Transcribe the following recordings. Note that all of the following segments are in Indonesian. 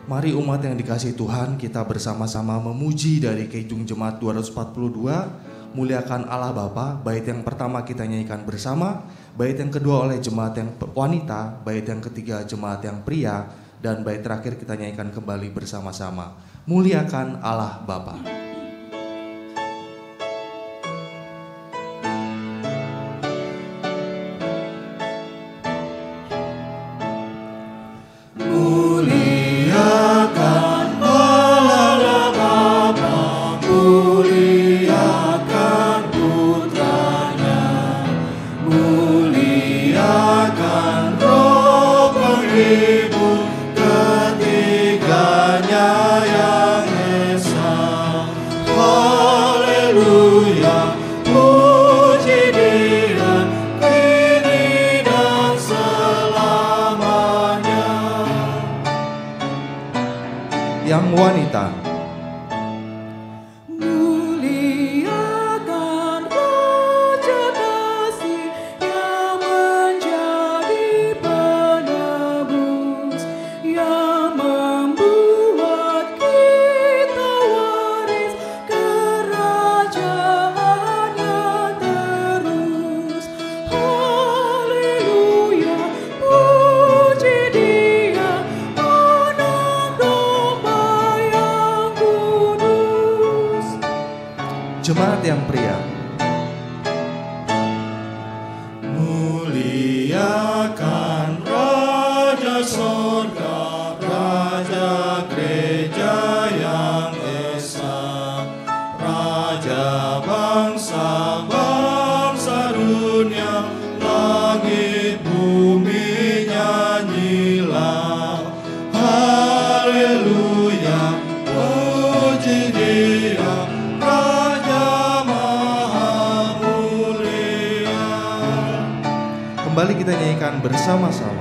Mari umat yang dikasihi Tuhan, kita bersama-sama memuji dari Kidung Jemaat 242, muliakan Allah Bapa. Bait yang pertama kita nyanyikan bersama, bait yang kedua oleh jemaat yang wanita, bait yang ketiga jemaat yang pria, dan bait terakhir kita nyanyikan kembali bersama-sama. Muliakan Allah Bapa. Yang wanita, muliakan Raja kasih yang menjadi penebus, yang membuat kita waris kerajaannya terus. Haleluya, puji Dia, anak domba yang kudus. jemaat yang pria. Muliakan Raja Sorga, Raja Gereja yang esa, Raja bangsa-bangsa dunia, langit bumi nyanyilah. Haleluya, puji Dia, Raja Maha Mulia. Kembali kita nyanyikan bersama-sama.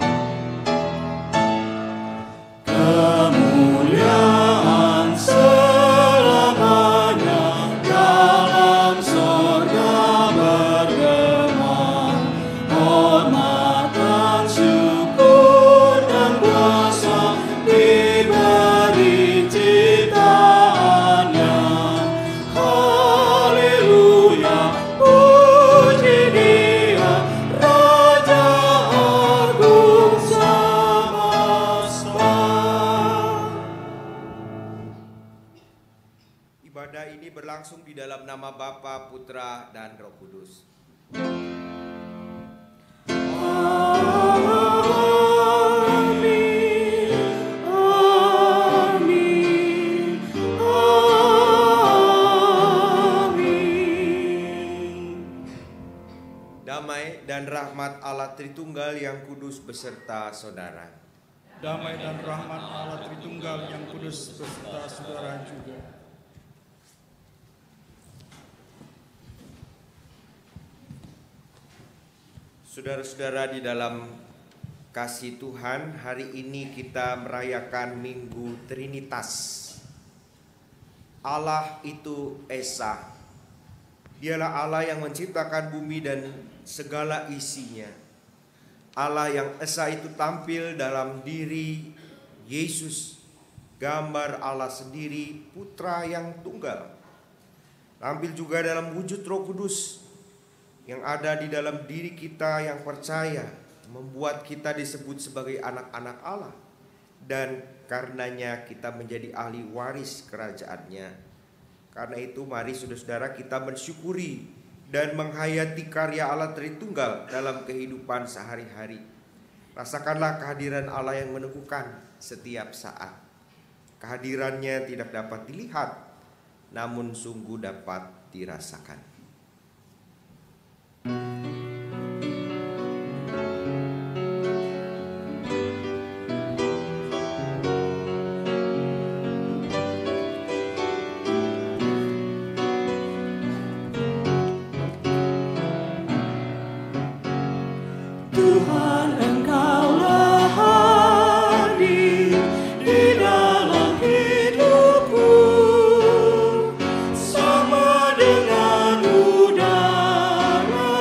Kemuliaan selamanya dalam sorga bergema, hormat dan syukur dan kuasa diberi ciptaannya. Haleluya, puji Dia, Raja agung semesta. Ibadah ini berlangsung di dalam nama Bapa, Putra, dan Roh Kudus. Amin, amin, amin. Damai dan rahmat Allah Tritunggal yang kudus beserta saudara. Damai dan rahmat Allah Tritunggal yang kudus beserta saudara juga. Saudara-saudara di dalam kasih Tuhan, hari ini kita merayakan Minggu Trinitas. Allah itu Esa. Dialah Allah yang menciptakan bumi dan segala isinya. Allah yang Esa itu tampil dalam diri Yesus, gambar Allah sendiri, Putra yang tunggal. Tampil juga dalam wujud Roh Kudus yang ada di dalam diri kita yang percaya, membuat kita disebut sebagai anak-anak Allah, dan karenanya kita menjadi ahli waris kerajaannya. Karena itu mari saudara-saudara kita mensyukuri dan menghayati karya Allah Tritunggal dalam kehidupan sehari-hari. Rasakanlah kehadiran Allah yang meneguhkan setiap saat. Kehadirannya tidak dapat dilihat, namun sungguh dapat dirasakan. Tuhan, Engkaulah hadir di dalam hidupku, sama dengan udara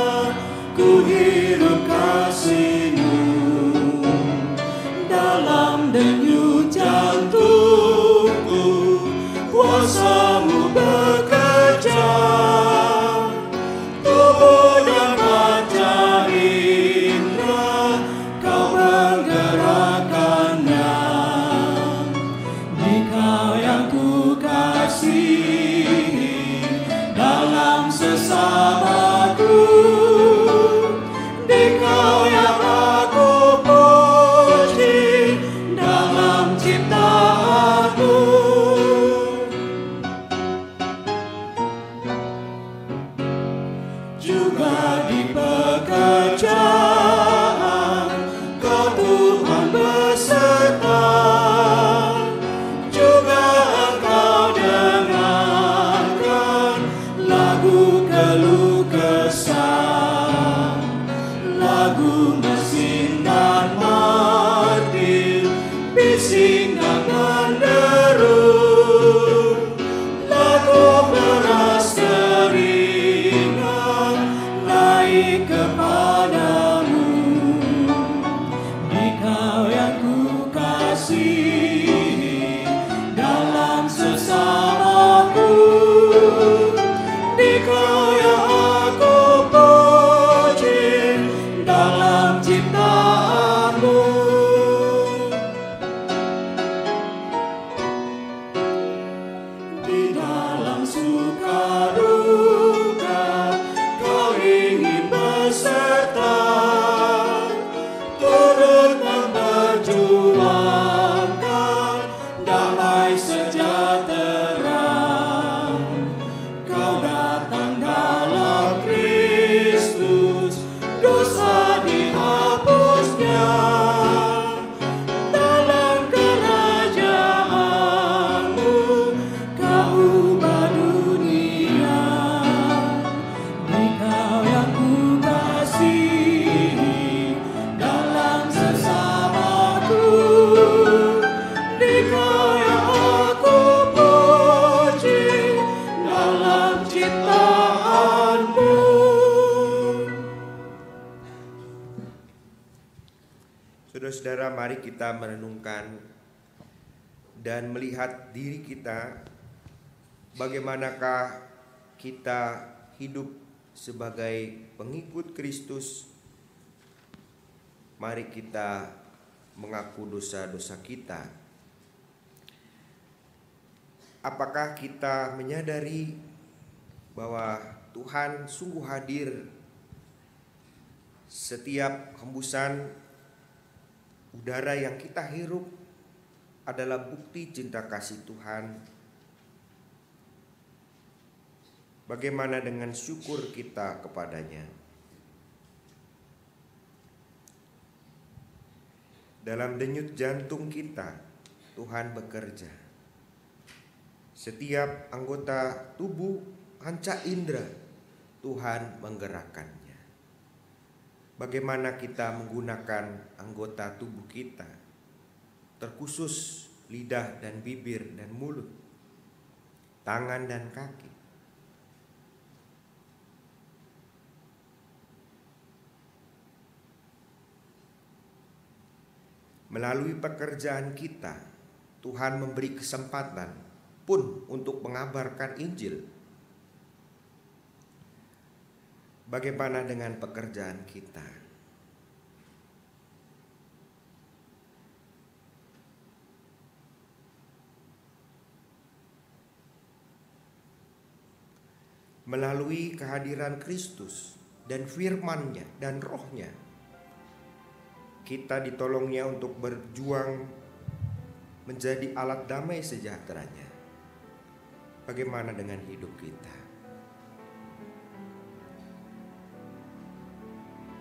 Tuhan beserta, juga engkau dengarkan lagu keluh kesah, lagu mesin dan martir, bising dan menderu, lagu beras keringat naik kepadamu. Dikau yang ku kasihi dalam sesamaku, Dikau yang aku puji dalam ciptaanmu. Di dalam suka duka kau ingin beserta, turut memperjuangkan damai sejahtera. Kau datang dalam Kristus, dosa dihapusnya, dalam kerajaanmu kau ubah dunia. Dikau yang ku kasihi dalam sesamaku, Dikau yang aku puji dalam ciptaanmu. Saudara-saudara, mari kita merenungkan dan melihat diri kita, bagaimanakah kita hidup sebagai pengikut Kristus. Mari kita mengaku dosa-dosa kita. Apakah kita menyadari bahwa Tuhan sungguh hadir setiap hembusan udara yang kita hirup adalah bukti cinta kasih Tuhan. Bagaimana dengan syukur kita kepadanya? Dalam denyut jantung kita, Tuhan bekerja. Setiap anggota tubuh panca indera, Tuhan menggerakkannya. Bagaimana kita menggunakan anggota tubuh kita, terkhusus lidah dan bibir dan mulut, tangan dan kaki. Melalui pekerjaan kita, Tuhan memberi kesempatan pun untuk mengabarkan Injil. Bagaimana dengan pekerjaan kita? Melalui kehadiran Kristus dan firman-Nya dan Roh-Nya, kita ditolongnya untuk berjuang menjadi alat damai sejahteranya. Bagaimana dengan hidup kita?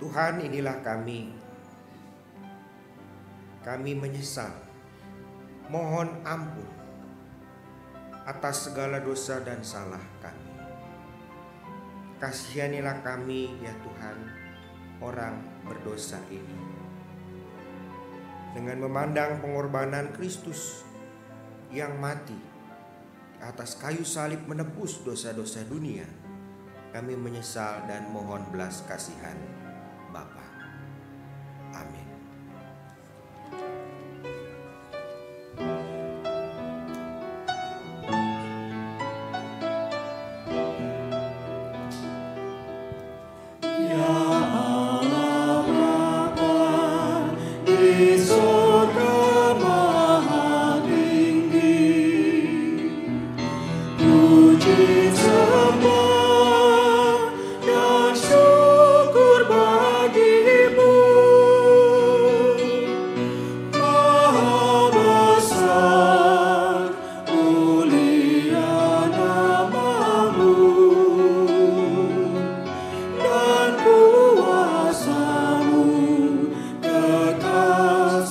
Tuhan, inilah kami. Kami menyesal, mohon ampun atas segala dosa dan salah kami. Kasihanilah kami ya Tuhan, orang berdosa ini. Dengan memandang pengorbanan Kristus yang mati di atas kayu salib menebus dosa-dosa dunia, kami menyesal dan mohon belas kasihan Bapa. Amin. Ya Allah Bapa di surga maha tinggi, puji sembah dan syukur bagimu. Maha besar mulia namamu, dan kuasamu kekal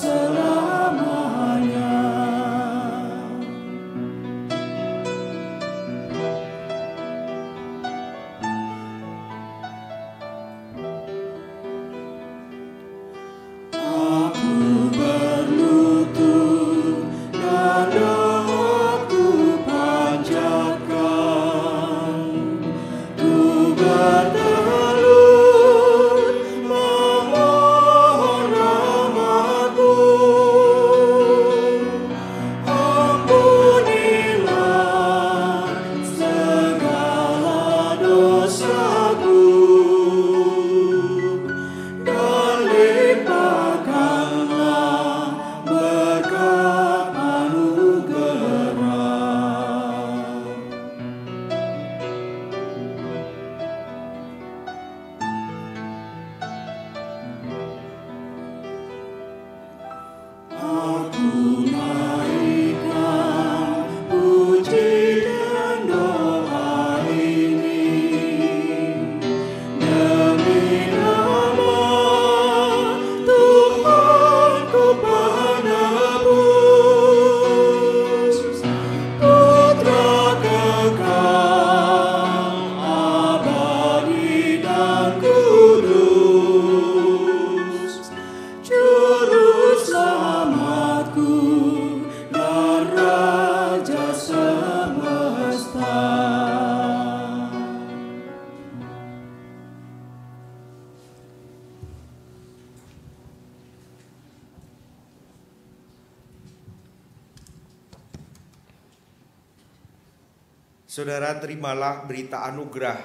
Saudara, terimalah berita anugerah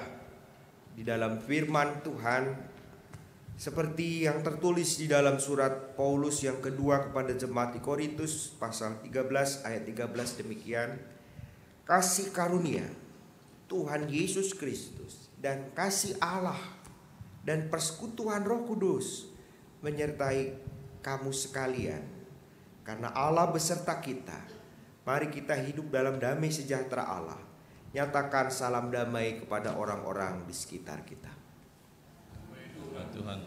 di dalam firman Tuhan seperti yang tertulis di dalam surat Paulus yang kedua kepada jemaat di Korintus pasal 13 ayat 13 demikian. Kasih karunia Tuhan Yesus Kristus dan kasih Allah dan persekutuan Roh Kudus menyertai kamu sekalian. Karena Allah beserta kita, mari kita hidup dalam damai sejahtera Allah. Nyatakan salam damai kepada orang-orang di sekitar kita. Tuhan.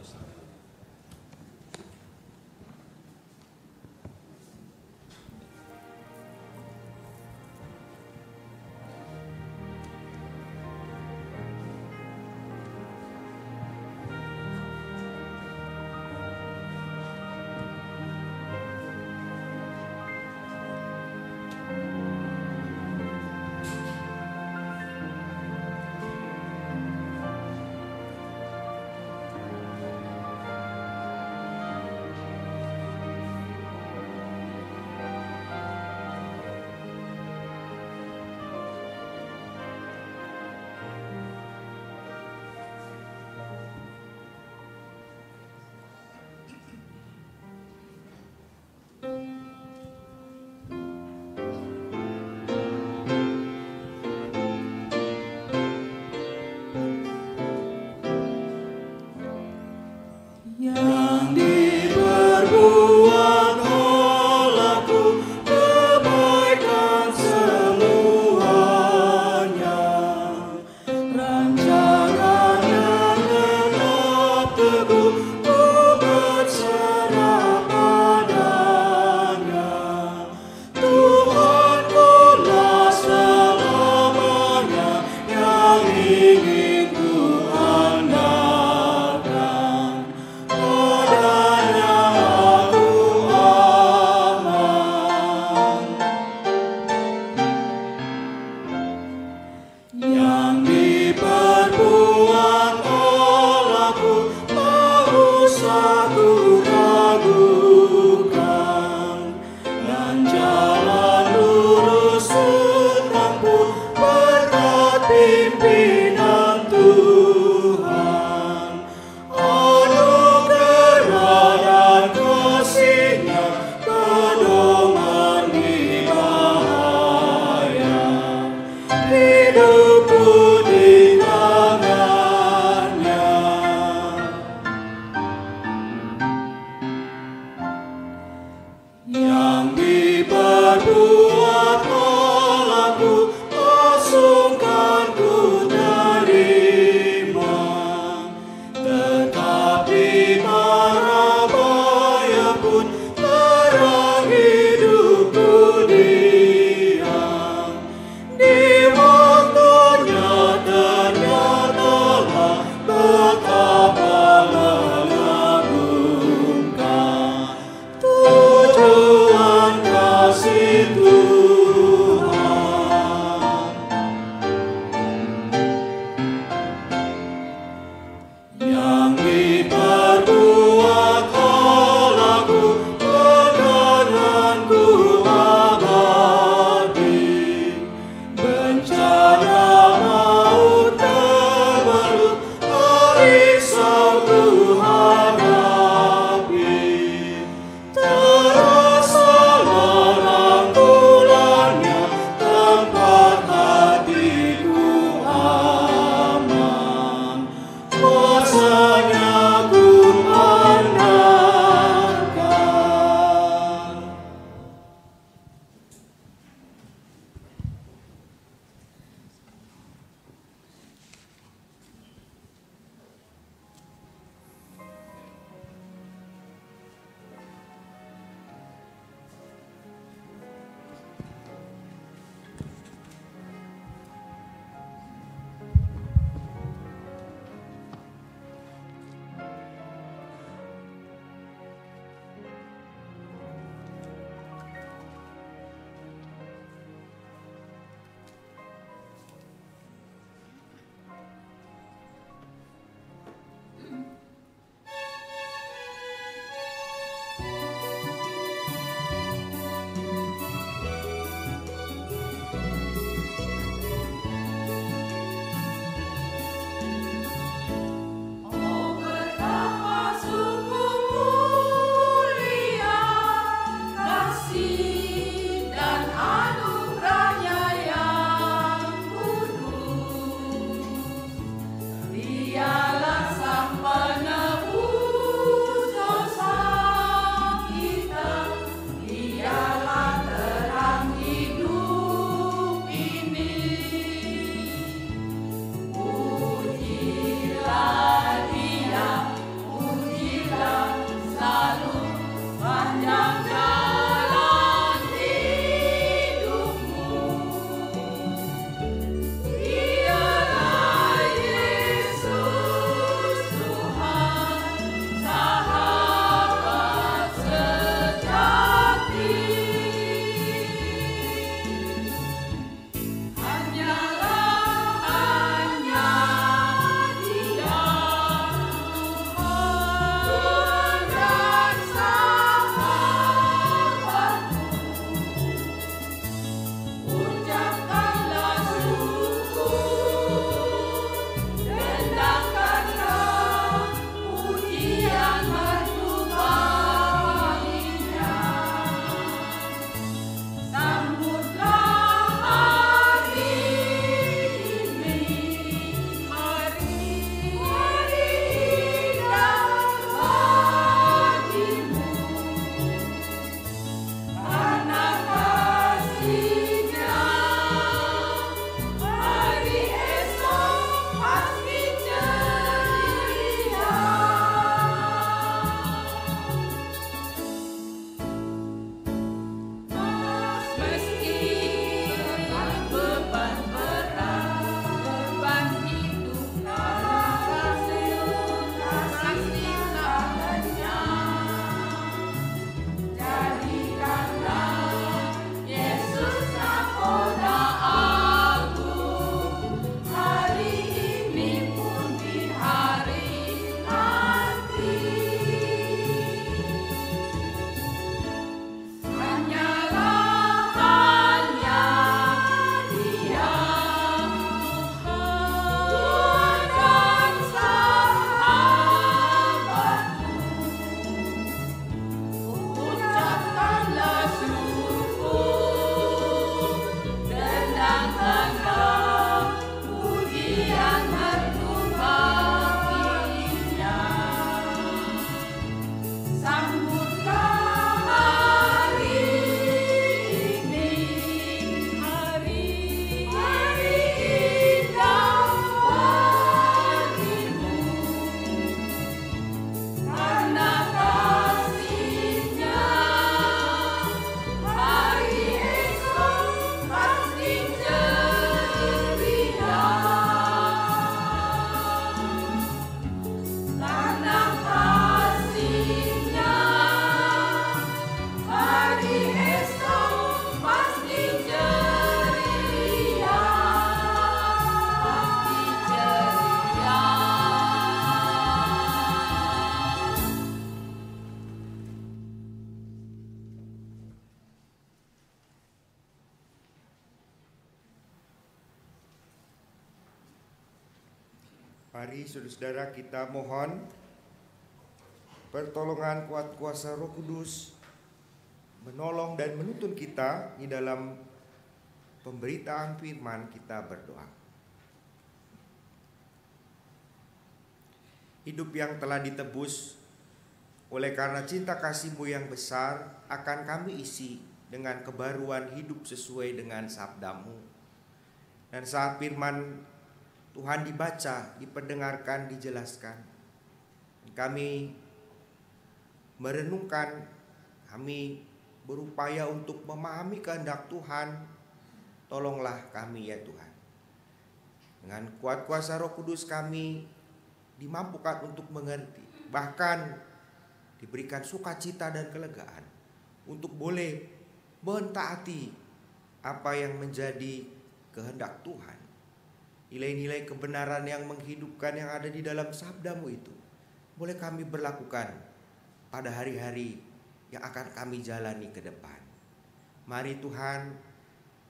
Terasa larangku Mari saudara-saudara kita mohon pertolongan kuat kuasa Roh Kudus menolong dan menuntun kita di dalam pemberitaan firman. Kita berdoa. Hidup yang telah ditebus oleh karena cinta kasih-Mu yang besar akan kami isi dengan kebaruan hidup sesuai dengan sabda-Mu. Dan saat firman Tuhan dibaca, diperdengarkan, dijelaskan, kami merenungkan, kami berupaya untuk memahami kehendak Tuhan. Tolonglah kami ya Tuhan. Dengan kuat kuasa Roh Kudus kami dimampukan untuk mengerti, bahkan diberikan sukacita dan kelegaan untuk boleh mentaati apa yang menjadi kehendak Tuhan. Nilai-nilai kebenaran yang menghidupkan yang ada di dalam sabda-Mu itu boleh kami berlakukan pada hari-hari yang akan kami jalani ke depan. Mari Tuhan,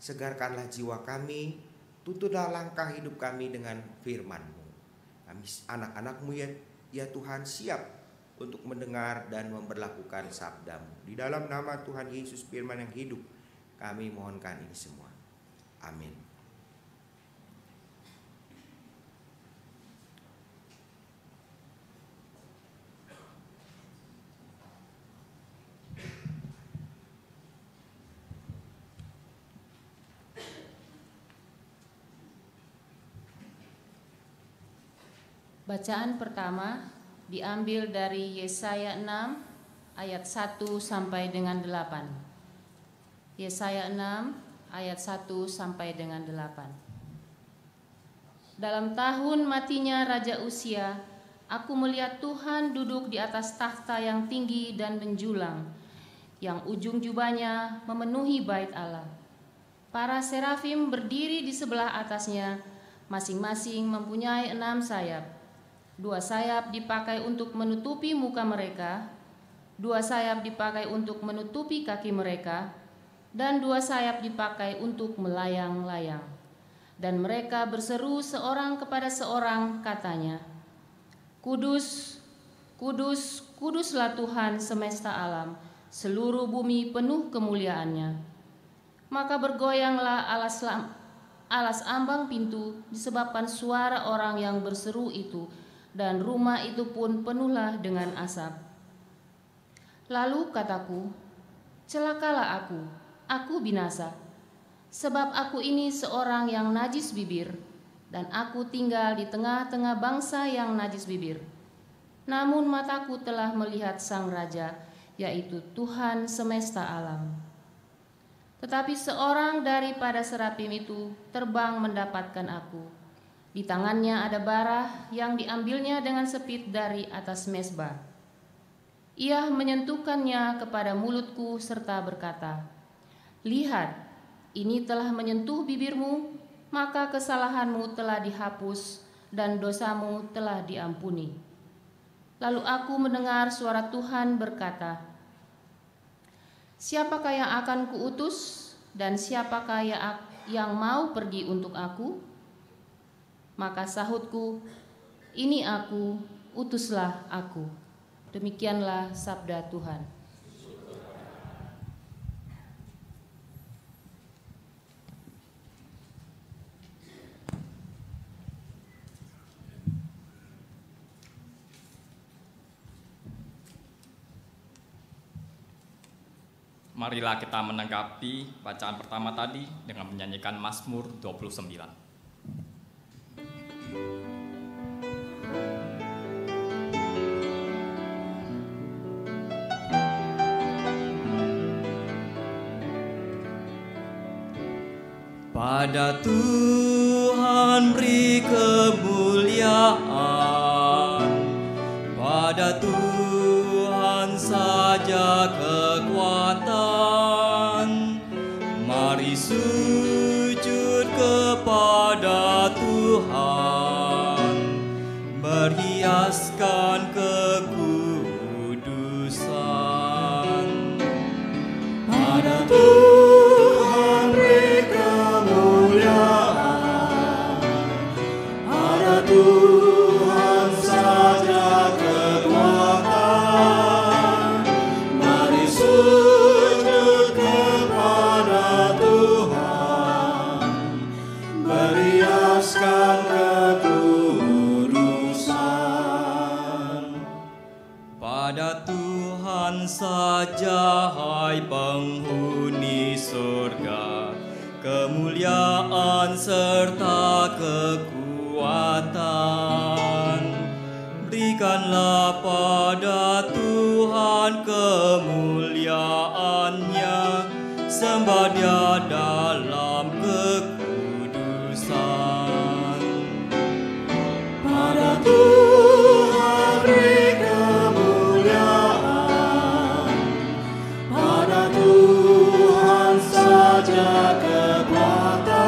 segarkanlah jiwa kami, tuntunlah langkah hidup kami dengan firman-Mu. Kami anak-anak-Mu ya Tuhan, siap untuk mendengar dan memberlakukan sabda-Mu. Di dalam nama Tuhan Yesus firman yang hidup, kami mohonkan ini semua. Amin. Bacaan pertama diambil dari Yesaya 6 ayat 1 sampai dengan 8. Yesaya 6 ayat 1 sampai dengan 8. Dalam tahun matinya Raja Uzia, aku melihat Tuhan duduk di atas takhta yang tinggi dan menjulang, yang ujung jubahnya memenuhi bait Allah. Para serafim berdiri di sebelah atasnya, masing-masing mempunyai 6 sayap. 2 sayap dipakai untuk menutupi muka mereka, 2 sayap dipakai untuk menutupi kaki mereka, dan 2 sayap dipakai untuk melayang-layang. Dan mereka berseru seorang kepada seorang, katanya, Kudus, kudus, kuduslah Tuhan semesta alam, seluruh bumi penuh kemuliaannya. Maka bergoyanglah alas ambang pintu disebabkan suara orang yang berseru itu, dan rumah itu pun penuhlah dengan asap. Lalu kataku, celakalah aku binasa, sebab aku ini seorang yang najis bibir, dan aku tinggal di tengah-tengah bangsa yang najis bibir. Namun mataku telah melihat Sang Raja, yaitu Tuhan semesta alam. Tetapi seorang daripada serafim itu terbang mendapatkan aku. Di tangannya ada bara yang diambilnya dengan sepit dari atas mezbah. Ia menyentuhkannya kepada mulutku serta berkata, Lihat, ini telah menyentuh bibirmu, maka kesalahanmu telah dihapus dan dosamu telah diampuni. Lalu aku mendengar suara Tuhan berkata, Siapakah yang akan kuutus dan siapakah yang mau pergi untuk aku? Maka sahutku, ini aku, utuslah aku. Demikianlah sabda Tuhan. Marilah kita menanggapi bacaan pertama tadi dengan menyanyikan Mazmur 29. Pada Tuhan beri kemuliaan, pada Tuhan saja kekuatan. Mari sujud kepada Tuhan, berhiaskan kekudusan. Pada Tuhan beri kemuliaan, pada Tuhan saja kekuatan. Mari sujud kepada Tuhan, berhiaskan kekudusan. Pada Tuhan saja, hai penghuni surga, kemuliaan serta kekuatan. Berikanlah pada Tuhan kemuliaannya, sembah Dia dalam kekudusan. Pada Tuhan beri kemuliaan, pada Tuhan saja kekuatan.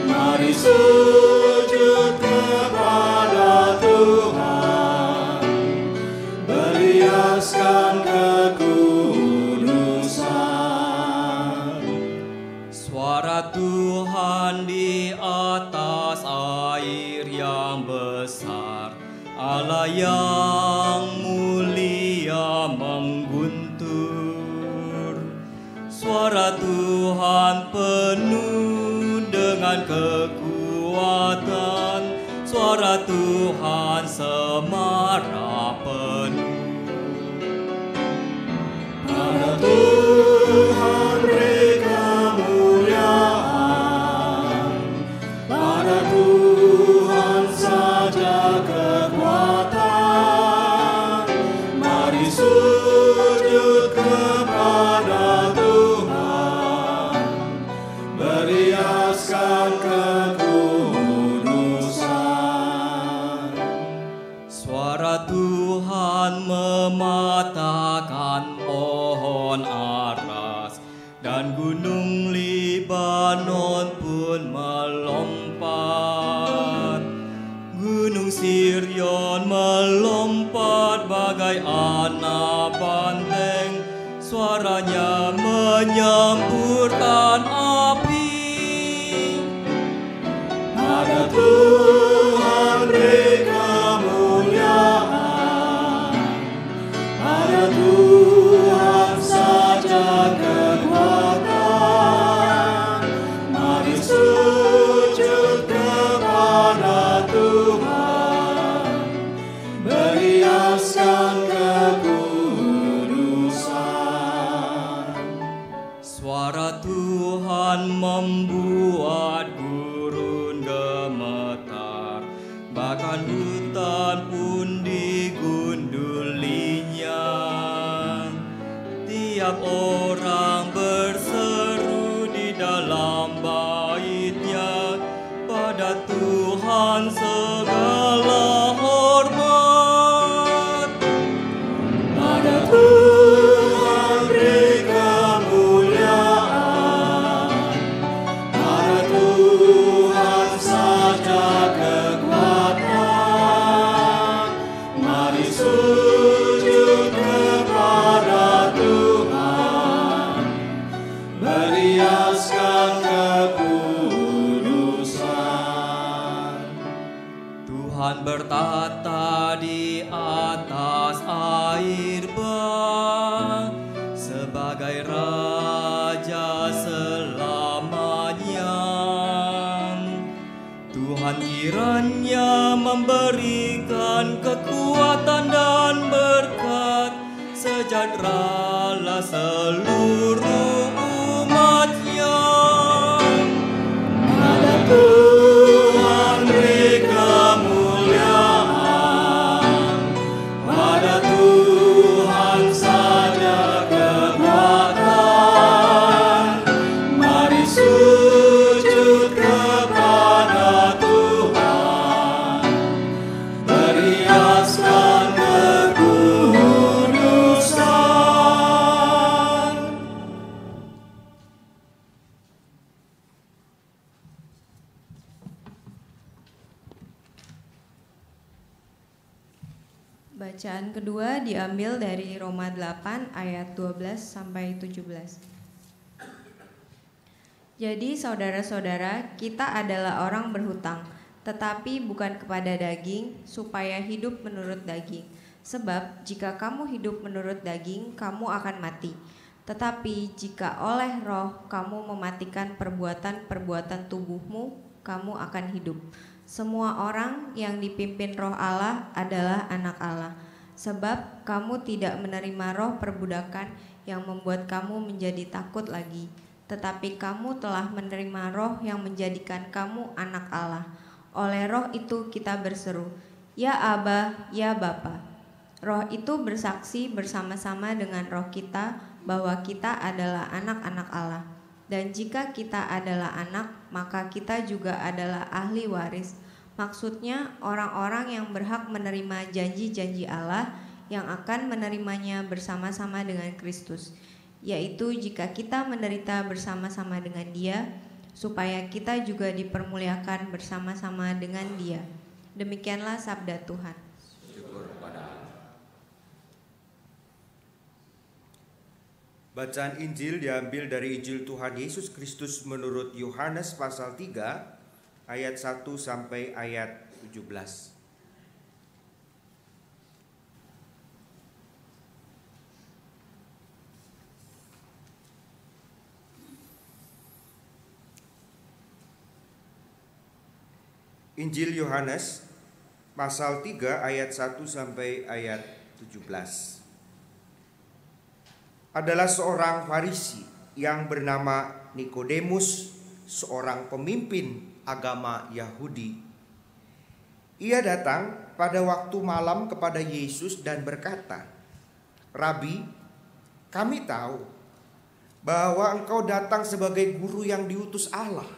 Mari sujud kepada Tuhan, berhiaskan kekudusan. Suara Tuhan di atas air yang besar, Allah yang mulia mengguntur. Suara Tuhan penuh dengan kekuatan, suara Tuhan semara penuh. Pada Tuhan beri kemuliaan, pada Tuhan saja kekuatan. Mari pohon aras, dan gunung Libanon pun melompat. Gunung Sirion melompat bagai anak banteng, suaranya menyamburkan api. Pada Tuhan beri kemuliaan, pada Tuhan saja kekuatan. Mari sujud kepada Tuhan, berhiaskan kekudusan. Suara Tuhan membuat gurun gemetar, bahkan hutan pun digundulinya. Tiap orang berseru di dalam baitnya, pada Tuhan segala hormat. Pada Tuhan beri kemuliaan, pada Tuhan saja kekuatan. Mari sujud kepada Tuhan, berhiaskan kekudusan. Tuhan bertata di atas air bah, sebagai Raja selamanya. Tuhan kiranya memberikan kekuatan dan berkat, sejahteralah seluruh umatnya. Pada Tuhan beri kemuliaan, pada Tuhan saja kekuatan. Mari sujud kepada Tuhan, berhiaskan kekudusan. Bacaan kedua diambil dari Roma 8 ayat 12 sampai 17. Jadi saudara-saudara, kita adalah orang berhutang, tetapi bukan kepada daging, supaya hidup menurut daging. Sebab jika kamu hidup menurut daging, kamu akan mati. Tetapi jika oleh roh kamu mematikan perbuatan-perbuatan tubuhmu, kamu akan hidup. Semua orang yang dipimpin roh Allah adalah anak Allah. Sebab kamu tidak menerima roh perbudakan yang membuat kamu menjadi takut lagi. Tetapi kamu telah menerima roh yang menjadikan kamu anak Allah. Oleh roh itu kita berseru, Ya Aba, Ya Bapa. Roh itu bersaksi bersama-sama dengan roh kita bahwa kita adalah anak-anak Allah. Dan jika kita adalah anak, maka kita juga adalah ahli waris. Maksudnya orang-orang yang berhak menerima janji-janji Allah yang akan menerimanya bersama-sama dengan Kristus. Yaitu jika kita menderita bersama-sama dengan Dia, supaya kita juga dipermuliakan bersama-sama dengan Dia. Demikianlah sabda Tuhan. Bacaan Injil diambil dari Injil Tuhan Yesus Kristus menurut Yohanes pasal 3 ayat 1 sampai ayat 17. Injil Yohanes pasal 3 ayat 1 sampai ayat 17. Adalah seorang Farisi yang bernama Nikodemus, seorang pemimpin agama Yahudi. Ia datang pada waktu malam kepada Yesus dan berkata, "Rabi, kami tahu bahwa engkau datang sebagai guru yang diutus Allah.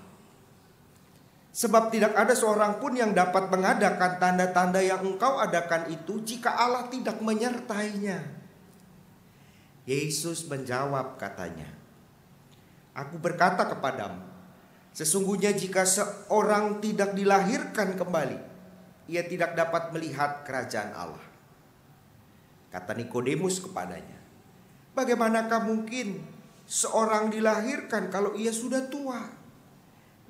Sebab tidak ada seorang pun yang dapat mengadakan tanda-tanda yang engkau adakan itu jika Allah tidak menyertainya." Yesus menjawab katanya, "Aku berkata kepadamu, sesungguhnya jika seorang tidak dilahirkan kembali, ia tidak dapat melihat kerajaan Allah." Kata Nikodemus kepadanya, "Bagaimanakah mungkin seorang dilahirkan kalau ia sudah tua?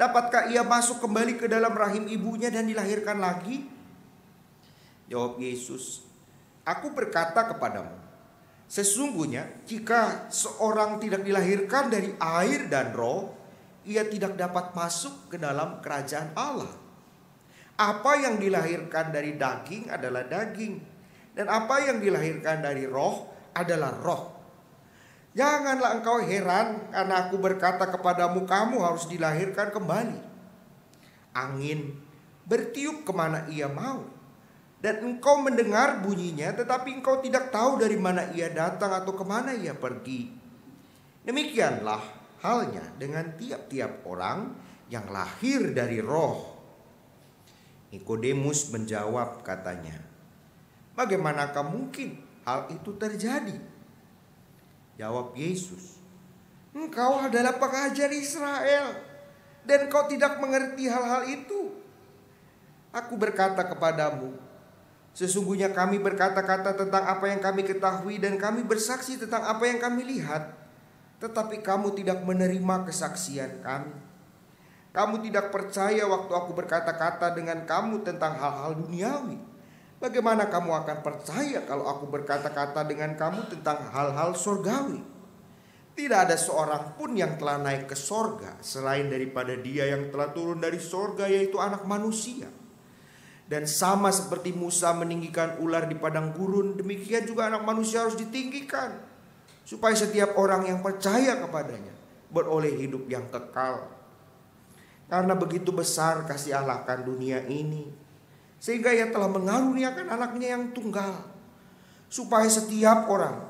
Dapatkah ia masuk kembali ke dalam rahim ibunya dan dilahirkan lagi?" Jawab Yesus, "Aku berkata kepadamu, sesungguhnya jika seorang tidak dilahirkan dari air dan roh, ia tidak dapat masuk ke dalam kerajaan Allah. Apa yang dilahirkan dari daging adalah daging, dan apa yang dilahirkan dari roh adalah roh. Janganlah engkau heran karena aku berkata kepadamu, kamu harus dilahirkan kembali. Angin bertiup kemana ia mau, dan engkau mendengar bunyinya, tetapi engkau tidak tahu dari mana ia datang atau kemana ia pergi. Demikianlah halnya dengan tiap-tiap orang yang lahir dari roh." Nikodemus menjawab katanya, "Bagaimanakah mungkin hal itu terjadi?" Jawab Yesus, "Engkau adalah pengajar Israel, dan kau tidak mengerti hal-hal itu. Aku berkata kepadamu, sesungguhnya kami berkata-kata tentang apa yang kami ketahui, dan kami bersaksi tentang apa yang kami lihat. Tetapi kamu tidak menerima kesaksian kami. Kamu tidak percaya waktu aku berkata-kata dengan kamu tentang hal-hal duniawi. Bagaimana kamu akan percaya kalau aku berkata-kata dengan kamu tentang hal-hal surgawi? Tidak ada seorang pun yang telah naik ke sorga selain daripada Dia yang telah turun dari sorga, yaitu Anak Manusia. Dan sama seperti Musa meninggikan ular di padang gurun, demikian juga Anak Manusia harus ditinggikan, supaya setiap orang yang percaya kepadanya beroleh hidup yang kekal. Karena begitu besar kasih Allah akan dunia ini, sehingga Ia telah mengaruniakan anaknya yang tunggal, supaya setiap orang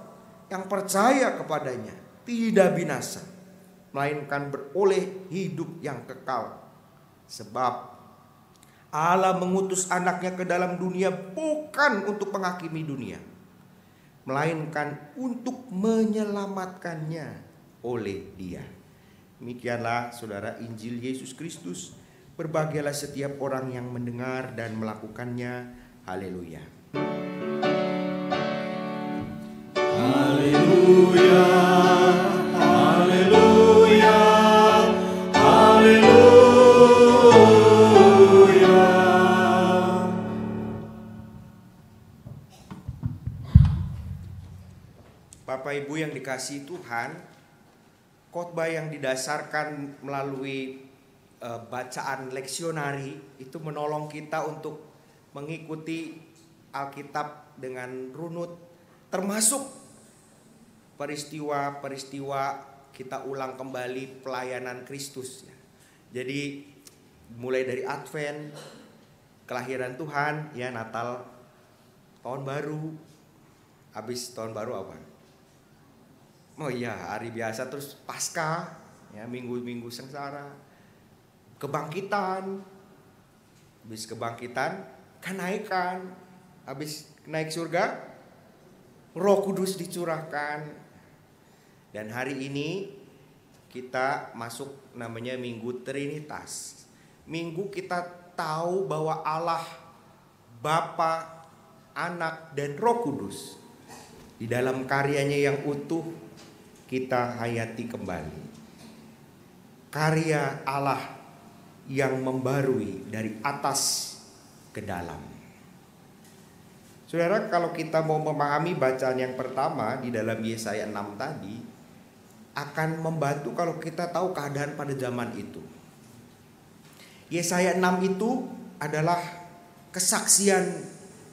yang percaya kepadanya tidak binasa, melainkan beroleh hidup yang kekal. Sebab Allah mengutus anaknya ke dalam dunia bukan untuk menghakimi dunia, melainkan untuk menyelamatkannya oleh Dia. Demikianlah saudara Injil Yesus Kristus. Berbahagialah setiap orang yang mendengar dan melakukannya. Haleluya. Haleluya, haleluya, haleluya. Bapak Ibu yang dikasihi Tuhan, khotbah yang didasarkan melalui bacaan leksionari itu menolong kita untuk mengikuti Alkitab dengan runut, termasuk peristiwa-peristiwa kita ulang kembali pelayanan Kristus. Jadi mulai dari Advent, kelahiran Tuhan, ya Natal, tahun baru, habis tahun baru apa? Oh iya, hari biasa, terus Paskah, ya minggu-minggu sengsara, kebangkitan, habis kebangkitan, kenaikan, habis naik surga, Roh Kudus dicurahkan. Dan hari ini kita masuk namanya Minggu Trinitas. Minggu kita tahu bahwa Allah Bapa, Anak, dan Roh Kudus di dalam karyanya yang utuh kita hayati kembali. Karya Allah yang membarui dari atas ke dalam. Saudara, kalau kita mau memahami bacaan yang pertama di dalam Yesaya 6 tadi, akan membantu kalau kita tahu keadaan pada zaman itu. Yesaya 6 itu adalah kesaksian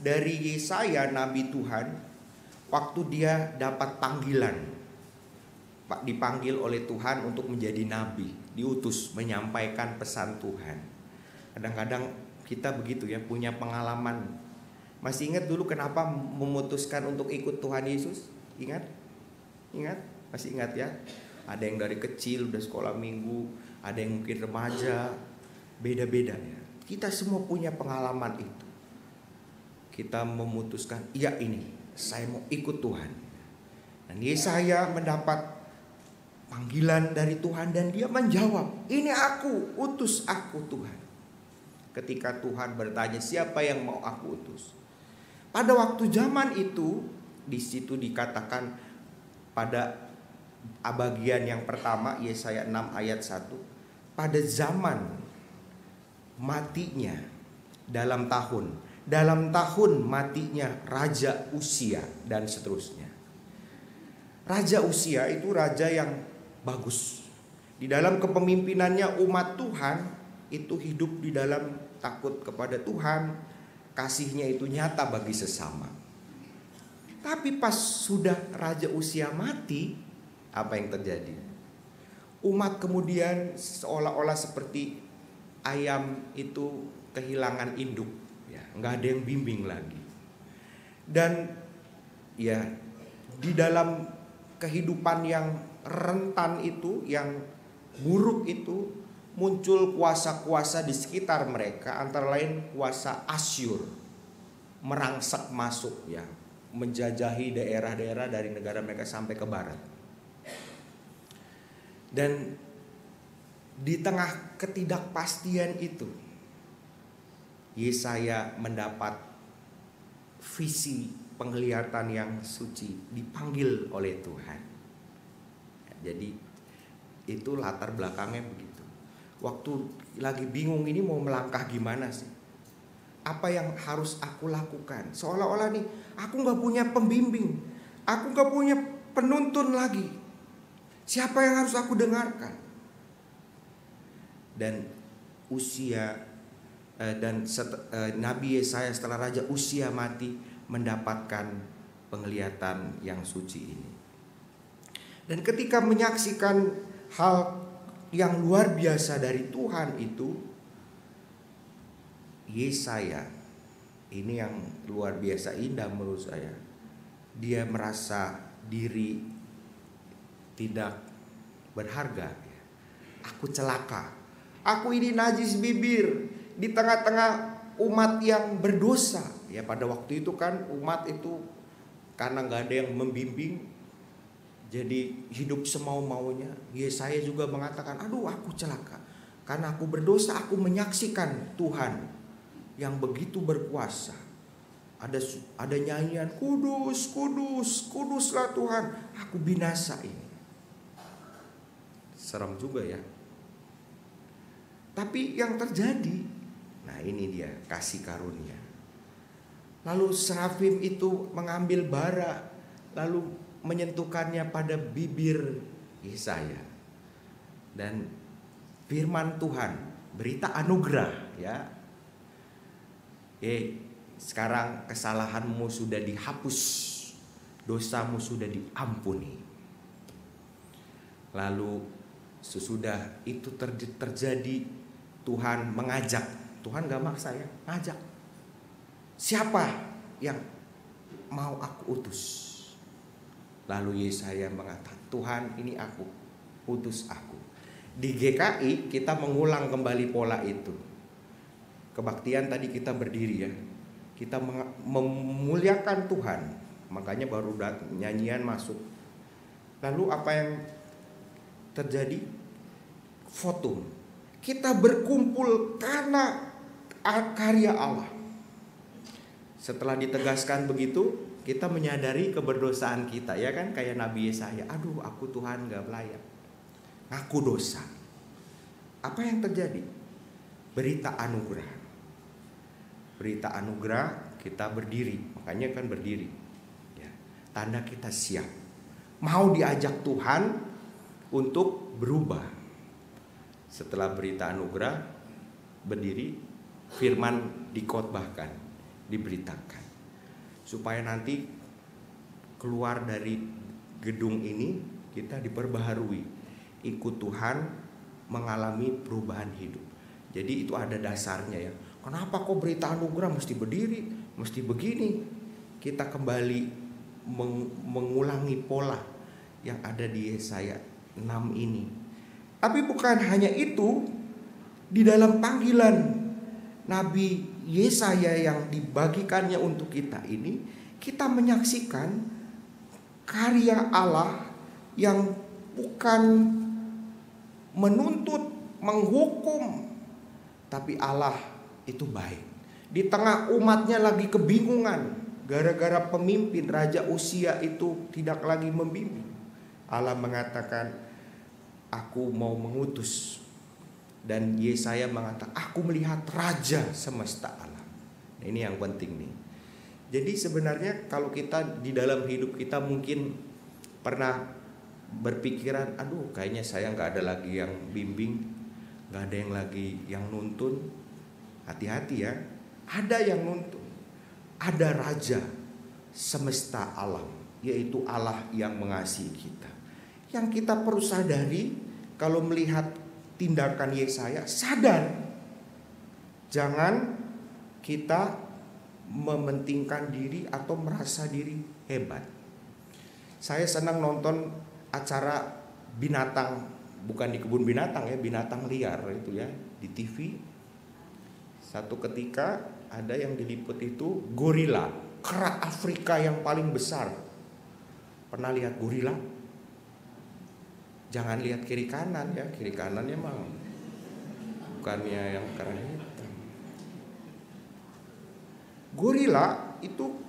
dari Yesaya, Nabi Tuhan, waktu dia dapat panggilan, dipanggil oleh Tuhan untuk menjadi nabi, diutus menyampaikan pesan Tuhan. Kadang-kadang kita begitu ya, punya pengalaman. Masih ingat dulu kenapa memutuskan untuk ikut Tuhan Yesus? Ingat? Ingat? Masih ingat ya? Ada yang dari kecil udah sekolah minggu, ada yang mungkin remaja, beda-beda ya. Kita semua punya pengalaman itu. Kita memutuskan, iya ini, saya mau ikut Tuhan. Dan Yesaya mendapat panggilan dari Tuhan dan dia menjawab, "Ini aku, utus aku Tuhan." Ketika Tuhan bertanya, "Siapa yang mau aku utus?" Pada waktu zaman itu, di situ dikatakan pada bagian yang pertama Yesaya 6 ayat 1, pada zaman matinya dalam tahun matinya Raja Uzia dan seterusnya. Raja Uzia itu raja yang bagus. Di dalam kepemimpinannya umat Tuhan itu hidup di dalam takut kepada Tuhan, kasihnya itu nyata bagi sesama. Tapi pas sudah Raja Uzia mati, apa yang terjadi? Umat kemudian seolah-olah seperti ayam itu kehilangan induk, ya, nggak ada yang bimbing lagi. Dan ya di dalam kehidupan yang rentan itu, yang buruk itu, muncul kuasa-kuasa di sekitar mereka, antara lain kuasa Asyur merangsek masuk, ya, menjajahi daerah-daerah dari negara mereka sampai ke barat. Dan di tengah ketidakpastian itu, Yesaya mendapat visi penglihatan yang suci, dipanggil oleh Tuhan. Jadi itu latar belakangnya begitu. Waktu lagi bingung ini mau melangkah gimana sih? Apa yang harus aku lakukan? Seolah-olah nih aku gak punya pembimbing, aku gak punya penuntun lagi. Siapa yang harus aku dengarkan? Dan Nabi Yesaya setelah Raja Uzia mati mendapatkan penglihatan yang suci ini. Dan ketika menyaksikan hal yang luar biasa dari Tuhan itu, Yesaya ini yang luar biasa indah menurut saya. Dia merasa diri tidak berharga. Aku celaka. Aku ini najis bibir di tengah-tengah umat yang berdosa. Ya, pada waktu itu kan umat itu karena nggak ada yang membimbing, jadi hidup semau-maunya. Yesaya juga mengatakan, aduh aku celaka. Karena aku berdosa, aku menyaksikan Tuhan yang begitu berkuasa. Ada nyanyian, kudus, kudus, kuduslah Tuhan. Aku binasa ini. Serem juga ya. Tapi yang terjadi, nah ini dia kasih karunia. Lalu serafim itu mengambil bara, lalu menyentuhkannya pada bibir Yesaya. Dan firman Tuhan, berita anugerah, ya. Sekarang kesalahanmu sudah dihapus, dosamu sudah diampuni. Lalu sesudah itu terjadi, Tuhan mengajak. Tuhan gak maksa ya, ngajak. Siapa yang mau aku utus? Lalu Yesaya mengatakan, Tuhan ini aku, utus aku. Di GKI kita mengulang kembali pola itu. Kebaktian tadi kita berdiri ya, kita memuliakan Tuhan. Makanya baru nyanyian masuk. Lalu apa yang terjadi? Foto. Kita berkumpul karena karya Allah. Setelah ditegaskan begitu, kita menyadari keberdosaan kita, ya kan? Kayak Nabi Yesaya, aduh aku Tuhan gak layak, ngaku dosa. Apa yang terjadi? Berita anugerah. Berita anugerah, kita berdiri. Makanya kan berdiri ya, tanda kita siap, mau diajak Tuhan untuk berubah. Setelah berita anugerah, berdiri, firman dikhotbahkan, diberitakan, supaya nanti keluar dari gedung ini kita diperbaharui, ikut Tuhan, mengalami perubahan hidup. Jadi itu ada dasarnya ya. Kenapa kok berita anugerah mesti berdiri, mesti begini? Kita kembali mengulangi pola yang ada di Yesaya 6 ini. Tapi bukan hanya itu, di dalam panggilan Nabi Yesaya yang dibagikannya untuk kita ini, kita menyaksikan karya Allah yang bukan menuntut, menghukum, tapi Allah itu baik. Di tengah umatnya lagi kebingungan gara-gara pemimpin Raja Usia itu tidak lagi membimbing, Allah mengatakan, aku mau mengutus. Dan Yesaya mengatakan, aku melihat Raja semesta alam. Nah, ini yang penting nih. Jadi sebenarnya kalau kita di dalam hidup kita mungkin pernah berpikiran, aduh kayaknya saya nggak ada lagi yang bimbing, nggak ada yang lagi yang nuntun. Hati-hati ya, ada yang nuntun. Ada Raja semesta alam, yaitu Allah yang mengasihi kita. Yang kita perlu sadari kalau melihat tindakan Yesaya, sadar. Jangan kita mementingkan diri atau merasa diri hebat. Saya senang nonton acara binatang, bukan di kebun binatang ya, binatang liar itu ya, di TV. Satu ketika ada yang diliput itu gorila, kera Afrika yang paling besar. Pernah lihat gorila? Jangan lihat kiri kanan ya, kiri kanannya mah bukannya yang kera hitam. Gorila itu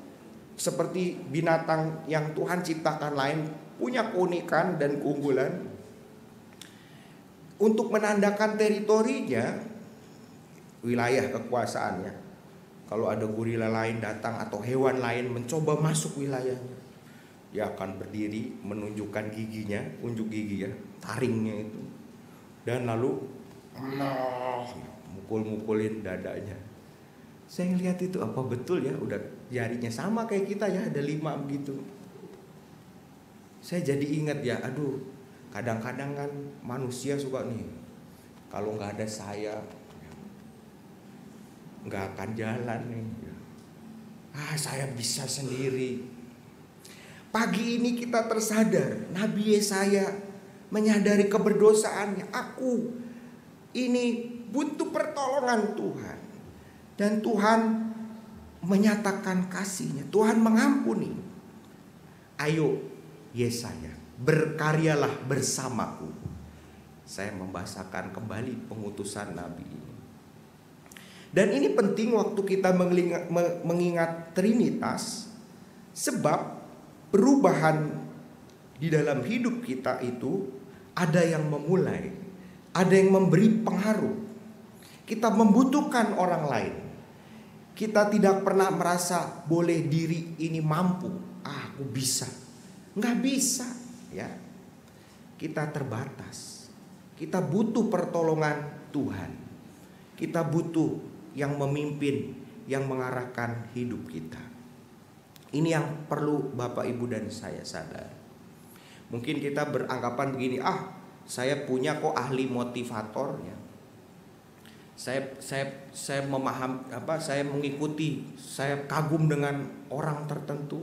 seperti binatang yang Tuhan ciptakan lain, punya keunikan dan keunggulan. Untuk menandakan teritorinya, wilayah kekuasaannya. Kalau ada gorila lain datang atau hewan lain mencoba masuk wilayahnya, dia akan berdiri menunjukkan giginya, unjuk gigi ya, taringnya itu. Dan lalu mukul-mukulin dadanya. Saya ngeliat itu, apa betul ya, udah jarinya sama kayak kita ya, ada 5 begitu. Saya jadi ingat ya, aduh, kadang-kadang kan manusia suka nih, kalau nggak ada saya nggak akan jalan nih. Saya bisa sendiri. Pagi ini kita tersadar, Nabi Yesaya menyadari keberdosaannya. Aku ini butuh pertolongan Tuhan. Dan Tuhan menyatakan kasih-Nya. Tuhan mengampuni. Ayo Yesaya, berkaryalah bersamaku. Saya membahasakan kembali pengutusan Nabi ini. Dan ini penting waktu kita mengingat Trinitas. Sebab perubahan di dalam hidup kita itu ada yang memulai, ada yang memberi pengaruh. Kita membutuhkan orang lain. Kita tidak pernah merasa boleh diri ini mampu, aku bisa. Nggak bisa ya. Kita terbatas. Kita butuh pertolongan Tuhan. Kita butuh yang memimpin, yang mengarahkan hidup kita. Ini yang perlu Bapak Ibu dan saya sadar. Mungkin kita beranggapan begini, saya punya kok ahli motivator ya. Saya memaham saya mengikuti, saya kagum dengan orang tertentu.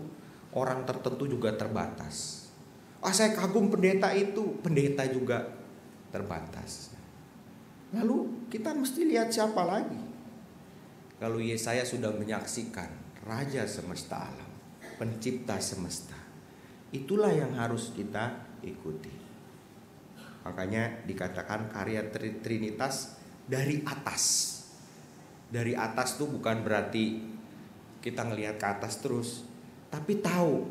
Orang tertentu juga terbatas. Saya kagum pendeta itu, pendeta juga terbatas. Lalu kita mesti lihat siapa lagi. Kalau Yesaya sudah menyaksikan Raja semesta alam, pencipta semesta, itulah yang harus kita ikuti. Makanya dikatakan karya Trinitas dari atas. Dari atas tuh bukan berarti kita ngelihat ke atas terus, tapi tahu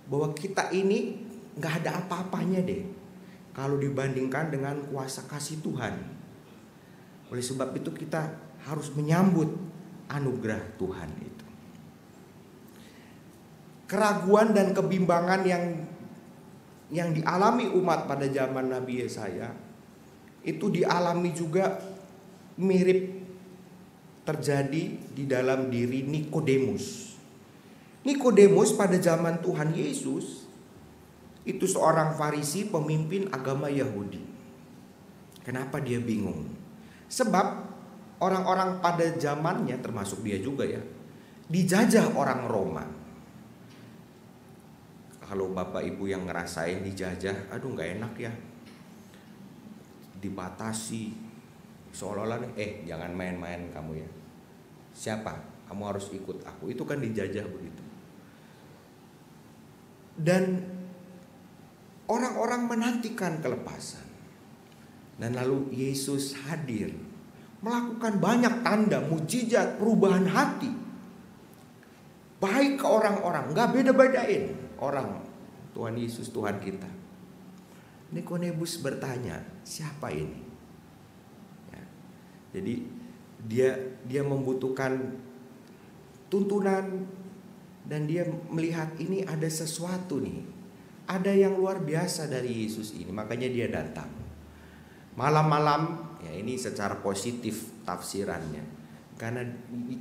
bahwa kita ini gak ada apa-apanya deh kalau dibandingkan dengan kuasa kasih Tuhan. Oleh sebab itu kita harus menyambut anugerah Tuhan itu. Keraguan dan kebimbangan yang dialami umat pada zaman Nabi Yesaya itu dialami juga mirip terjadi di dalam diri Nikodemus. Nikodemus pada zaman Tuhan Yesus itu seorang Farisi, pemimpin agama Yahudi. Kenapa dia bingung? Sebab orang-orang pada zamannya, termasuk dia juga ya, dijajah orang Roma. Kalau Bapak Ibu yang ngerasain dijajah, aduh gak enak ya, dibatasi, seolah-olah jangan main-main kamu ya. Siapa? Kamu harus ikut aku. Itu kan dijajah begitu. Dan orang-orang menantikan kelepasan. Dan lalu Yesus hadir, melakukan banyak tanda, mujizat, perubahan hati. Baik ke orang-orang, gak beda-bedain orang. Tuhan Yesus, Tuhan kita. Nikodemus bertanya, siapa ini? Ya. Jadi dia membutuhkan tuntunan, dan dia melihat ini ada sesuatu nih. Ada yang luar biasa dari Yesus ini, makanya dia datang. Malam-malam, ya ini secara positif tafsirannya. Karena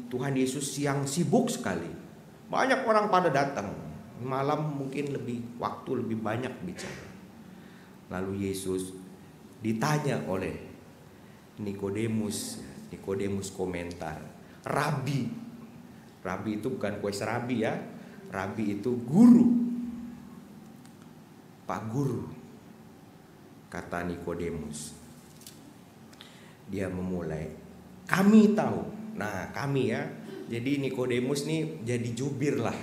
Tuhan Yesus yang sibuk sekali. Banyak orang pada datang. Malam mungkin waktu lebih banyak bicara. Lalu Yesus ditanya oleh Nikodemus. Nikodemus komentar, Rabi. Rabi itu bukan kue serabi ya. Rabi itu guru. Pak Guru, kata Nikodemus. Dia memulai, kami tahu. Nah, kami ya. Jadi Nikodemus nih jadi jubir lah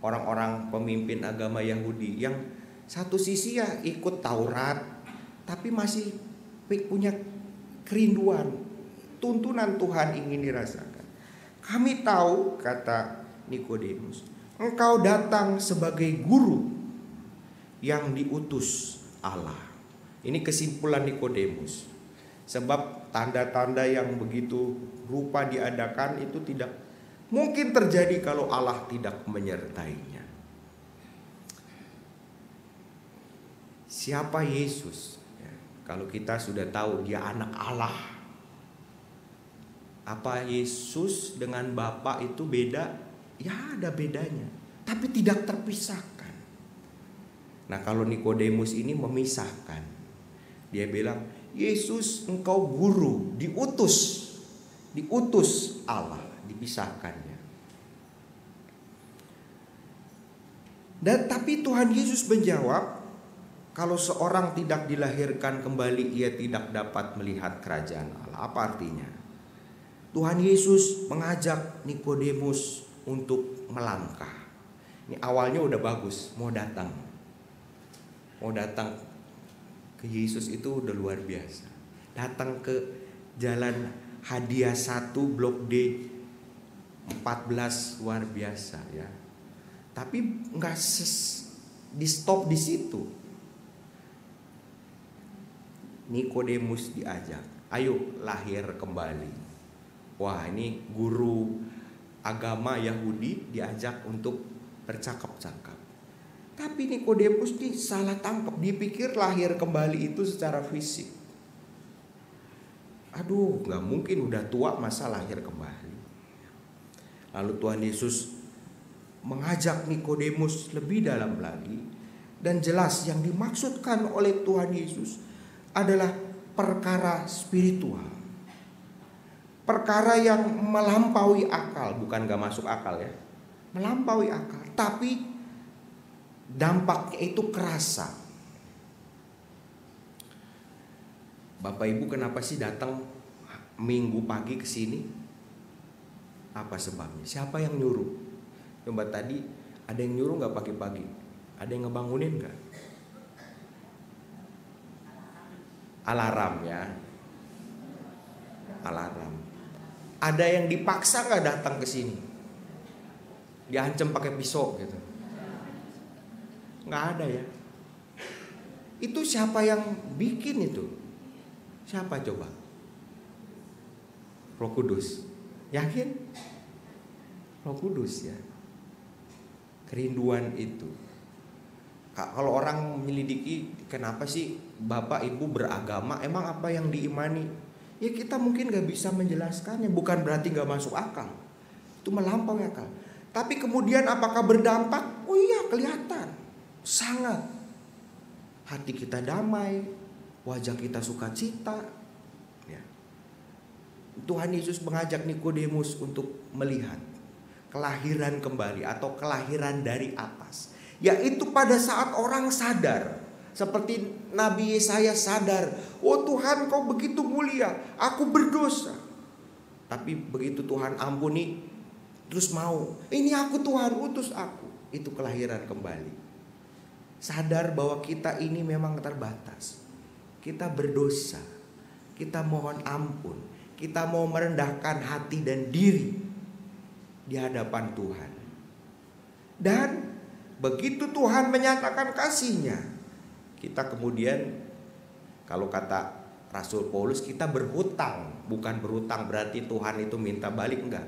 orang-orang pemimpin agama Yahudi yang satu sisi ya ikut Taurat, tapi masih punya kerinduan, tuntunan Tuhan ingin dirasakan. Kami tahu, kata Nikodemus, engkau datang sebagai guru yang diutus Allah. Ini kesimpulan Nikodemus. Sebab tanda-tanda yang begitu rupa diadakan itu tidak mungkin terjadi kalau Allah tidak menyertainya. Siapa Yesus? Ya, kalau kita sudah tahu dia anak Allah. Apa Yesus dengan Bapa itu beda? Ya ada bedanya, tapi tidak terpisahkan. Nah kalau Nikodemus ini memisahkan. Dia bilang, Yesus engkau guru, diutus Allah, dipisahkannya. Dan tapi Tuhan Yesus menjawab, kalau seorang tidak dilahirkan kembali, ia tidak dapat melihat kerajaan Allah. Apa artinya? Tuhan Yesus mengajak Nikodemus untuk melangkah. Ini awalnya udah bagus, mau datang ke Yesus itu udah luar biasa. Datang ke jalan Hadiah 1 Blok D 14 luar biasa ya. Tapi nggak di stop di situ. Nikodemus diajak, ayo lahir kembali. Wah ini guru agama Yahudi diajak untuk bercakap-cakap. Tapi Nikodemus ini salah tangkap. Dipikir lahir kembali itu secara fisik. Aduh, gak mungkin udah tua masa lahir kembali. Lalu Tuhan Yesus mengajak Nikodemus lebih dalam lagi. Dan jelas yang dimaksudkan oleh Tuhan Yesus adalah perkara spiritual. Perkara yang melampaui akal. Bukan gak masuk akal ya. Melampaui akal. Tapi dampaknya itu kerasa. Bapak Ibu kenapa sih datang Minggu pagi ke sini? Apa sebabnya? Siapa yang nyuruh? Coba tadi ada yang nyuruh nggak pagi-pagi? Ada yang ngebangunin nggak? Alarm ya. Alarm. Ada yang dipaksa nggak datang ke sini? Diancam pakai pisau gitu. Nggak ada ya. Itu siapa yang bikin itu? Siapa coba? Roh Kudus. Yakin? Roh Kudus ya. Kerinduan itu. Kalau orang menyelidiki kenapa sih Bapak Ibu beragama, emang apa yang diimani? Ya kita mungkin gak bisa menjelaskannya. Bukan berarti gak masuk akal. Itu melampaui akal. Tapi kemudian apakah berdampak? Oh iya kelihatan. Sangat. Hati kita damai, wajah kita sukacita ya. Tuhan Yesus mengajak Nikodemus untuk melihat kelahiran kembali atau kelahiran dari atas, yaitu pada saat orang sadar. Seperti Nabi Yesaya sadar, oh Tuhan kau begitu mulia, aku berdosa. Tapi begitu Tuhan ampuni, terus mau, ini aku Tuhan utus aku. Itu kelahiran kembali. sadar bahwa kita ini memang terbatas. Kita berdosa, kita mohon ampun, kita mau merendahkan hati dan diri di hadapan Tuhan. Dan begitu Tuhan menyatakan kasih-Nya, kita kemudian, kalau kata Rasul Paulus, kita berhutang. Bukan berhutang berarti Tuhan itu minta balik, enggak.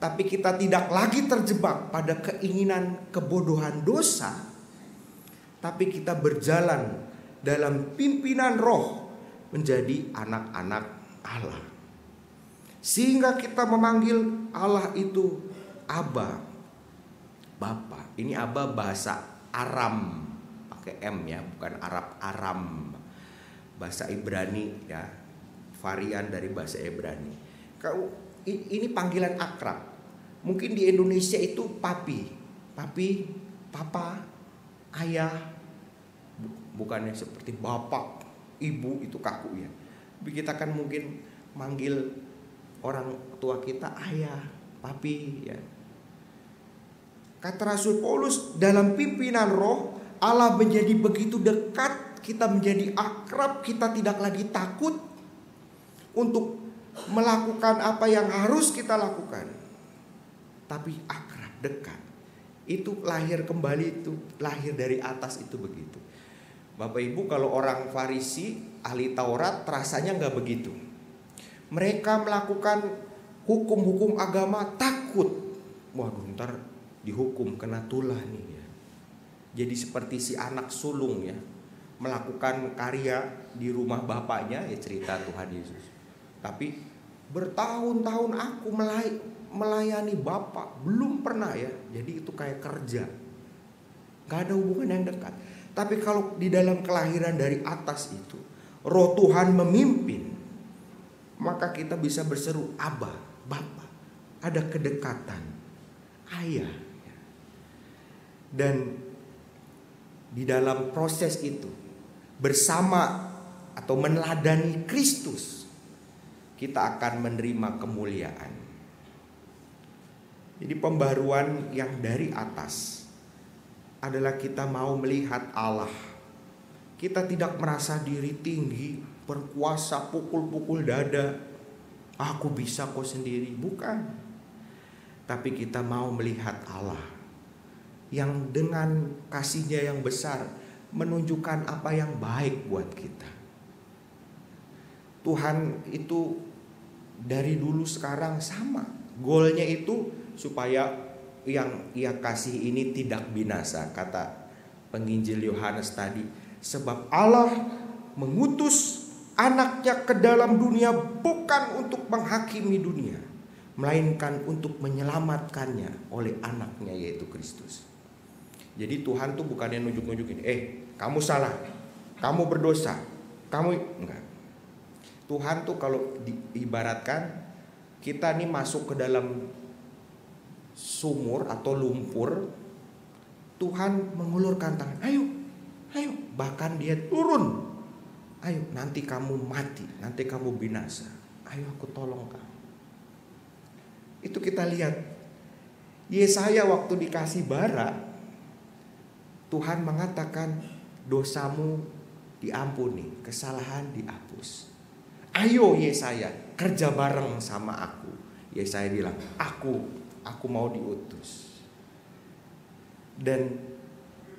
Tapi kita tidak lagi terjebak pada keinginan kebodohan dosa, tapi kita berjalan dalam pimpinan Roh menjadi anak-anak Allah. Sehingga kita memanggil Allah itu Aba, Bapa. Ini Aba bahasa Aram, pakai M ya, bukan Arab, Aram. Bahasa Ibrani ya, varian dari bahasa Ibrani. Ini panggilan akrab. Mungkin di Indonesia itu papi, papa, ayah. Bukannya seperti bapak, ibu, itu kaku ya. Tapi kita kan mungkin manggil orang tua kita ayah, papi ya. Kata Rasul Paulus, dalam pimpinan Roh Allah menjadi begitu dekat, kita menjadi akrab, kita tidak lagi takut untuk melakukan apa yang harus kita lakukan. Tapi akrab, dekat. Itu lahir kembali, itu lahir dari atas, itu begitu. Bapak Ibu, kalau orang Farisi, ahli Taurat, rasanya nggak begitu. Mereka melakukan hukum-hukum agama takut. Waduh, ntar dihukum, kena tulah nih ya. Jadi seperti si anak sulung ya, melakukan karya di rumah bapaknya, ya cerita Tuhan Yesus. Tapi bertahun-tahun aku melayani Bapak, belum pernah ya. Jadi itu kayak kerja, gak ada hubungan yang dekat. Tapi kalau di dalam kelahiran dari atas itu, Roh Tuhan memimpin, maka kita bisa berseru Aba, Bapa. Ada kedekatan, ayah. Dan di dalam proses itu, bersama atau meneladani Kristus, kita akan menerima kemuliaan. Jadi pembaruan yang dari atas adalah kita mau melihat Allah. Kita tidak merasa diri tinggi, berkuasa, pukul-pukul dada. Aku bisa kok sendiri, bukan. Tapi kita mau melihat Allah yang dengan kasih-Nya yang besar menunjukkan apa yang baik buat kita. Tuhan itu dari dulu sekarang sama. Goalnya itu supaya yang Ia kasih ini tidak binasa. Kata penginjil Yohanes tadi, sebab Allah mengutus anaknya ke dalam dunia bukan untuk menghakimi dunia, melainkan untuk menyelamatkannya oleh anaknya, yaitu Kristus. Jadi Tuhan tuh bukannya nunjuk-nunjukin, kamu salah, kamu berdosa, kamu enggak. Tuhan tuh kalau diibaratkan kita nih masuk ke dalam sumur atau lumpur, Tuhan mengulurkan tangan, ayo, bahkan Dia turun, ayo, nanti kamu mati, nanti kamu binasa, ayo aku tolong kamu. Itu kita lihat Yesaya waktu dikasih bara, Tuhan mengatakan dosamu diampuni, kesalahan dihapus. Ayo Yesaya, kerja bareng sama aku. Yesaya bilang, aku mau diutus. Dan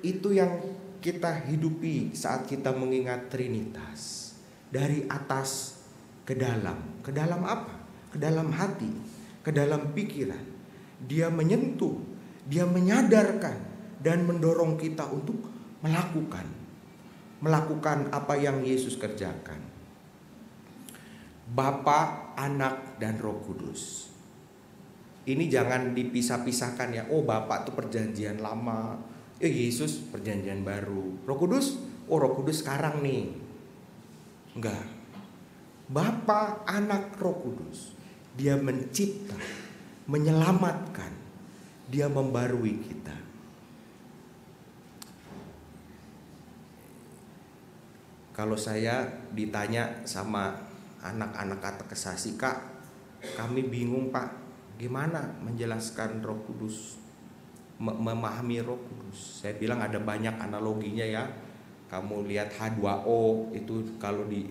itu yang kita hidupi saat kita mengingat Trinitas. Dari atas ke dalam. Ke dalam apa? Ke dalam hati, ke dalam pikiran. Dia menyentuh, Dia menyadarkan dan mendorong kita untuk melakukan apa yang Yesus kerjakan. Bapa, Anak, dan Roh Kudus. Ini jangan dipisah-pisahkan ya. Oh, Bapa itu perjanjian lama, Yesus perjanjian baru. Roh Kudus, Roh Kudus sekarang nih. Enggak. Bapa, Anak, Roh Kudus. Dia mencipta, menyelamatkan, Dia membarui kita. Kalau saya ditanya sama anak-anak katekesasi, Kak, kami bingung Pak, gimana menjelaskan Roh Kudus? memahami Roh Kudus. Saya bilang ada banyak analoginya ya. Kamu lihat H2O itu kalau di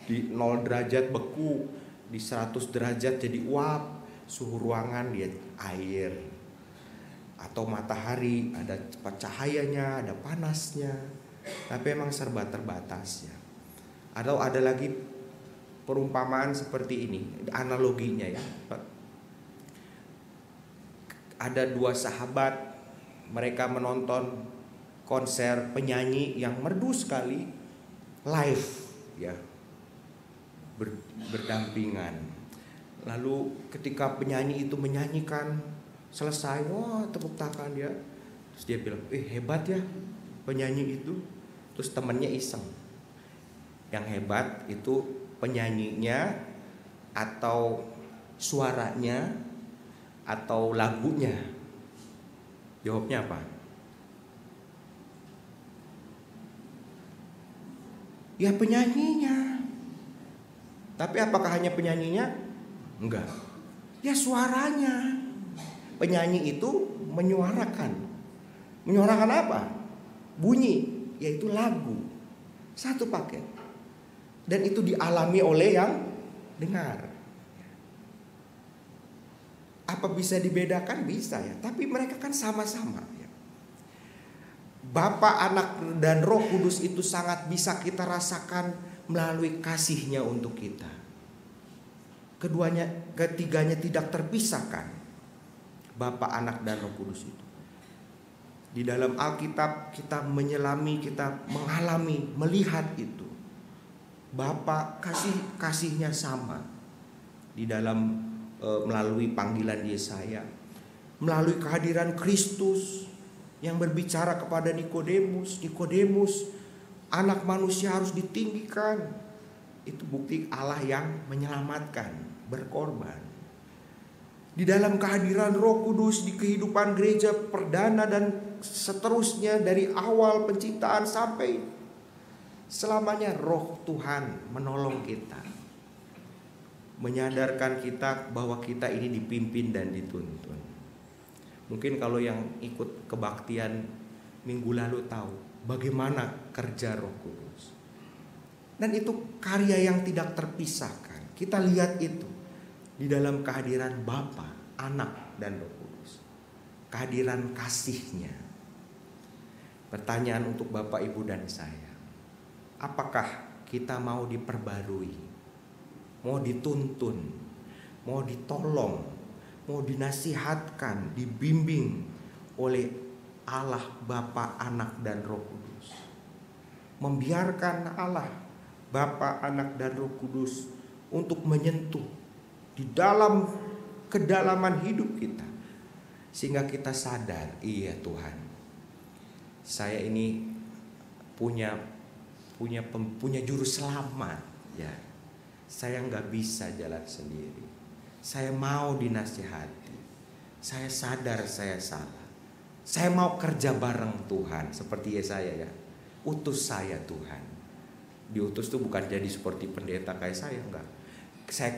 0 derajat beku, di 100 derajat jadi uap, suhu ruangan dia air. Atau matahari ada cahayanya, ada panasnya, tapi emang serba terbatas ya. Atau ada lagi perumpamaan seperti ini, analoginya ya. Ada 2 sahabat, mereka menonton konser penyanyi yang merdu sekali, live ya, berdampingan. Lalu ketika penyanyi itu menyanyikan selesai, wah tepuk tangan dia. Terus dia bilang, hebat ya penyanyi itu. Terus temannya iseng, yang hebat itu penyanyinya atau suaranya atau lagunya? Jawabnya apa? Ya penyanyinya. Tapi apakah hanya penyanyinya? Enggak. Ya suaranya. Penyanyi itu menyuarakan. Menyuarakan apa? Bunyi, yaitu lagu. Satu paket. Dan itu dialami oleh yang dengar. Apa bisa dibedakan? Bisa ya. Tapi mereka kan sama-sama ya. Bapa, Anak, dan Roh Kudus itu sangat bisa kita rasakan melalui kasih-Nya untuk kita. Ketiganya tidak terpisahkan. Bapa, Anak, dan Roh Kudus itu. Di dalam Alkitab kita menyelami, kita mengalami, melihat itu. Bapa kasih-nya sama. Di dalam melalui panggilan Yesaya, melalui kehadiran Kristus yang berbicara kepada Nikodemus, anak manusia harus ditinggikan. Itu bukti Allah yang menyelamatkan, berkorban. Di dalam kehadiran Roh Kudus di kehidupan gereja perdana dan seterusnya dari awal penciptaan sampai selamanya, Roh Tuhan menolong kita, menyadarkan kita bahwa kita ini dipimpin dan dituntun. Mungkin kalau yang ikut kebaktian minggu lalu tahu bagaimana kerja Roh Kudus. Dan itu karya yang tidak terpisahkan. Kita lihat itu di dalam kehadiran Bapa, Anak, dan Roh Kudus. Kehadiran kasih-Nya. Pertanyaan untuk Bapak, Ibu, dan saya. Apakah kita mau diperbarui? Mau dituntun, mau ditolong, mau dinasihatkan, dibimbing oleh Allah Bapa, Anak, dan Roh Kudus. Membiarkan Allah Bapa, Anak, dan Roh Kudus untuk menyentuh di dalam kedalaman hidup kita, sehingga kita sadar, iya Tuhan, saya ini punya juru selamat ya. Saya nggak bisa jalan sendiri. Saya mau dinasihati. Saya sadar saya salah. Saya mau kerja bareng Tuhan. Seperti Yesaya ya. Utus saya Tuhan. Diutus tuh bukan jadi seperti pendeta kayak saya, enggak. Saya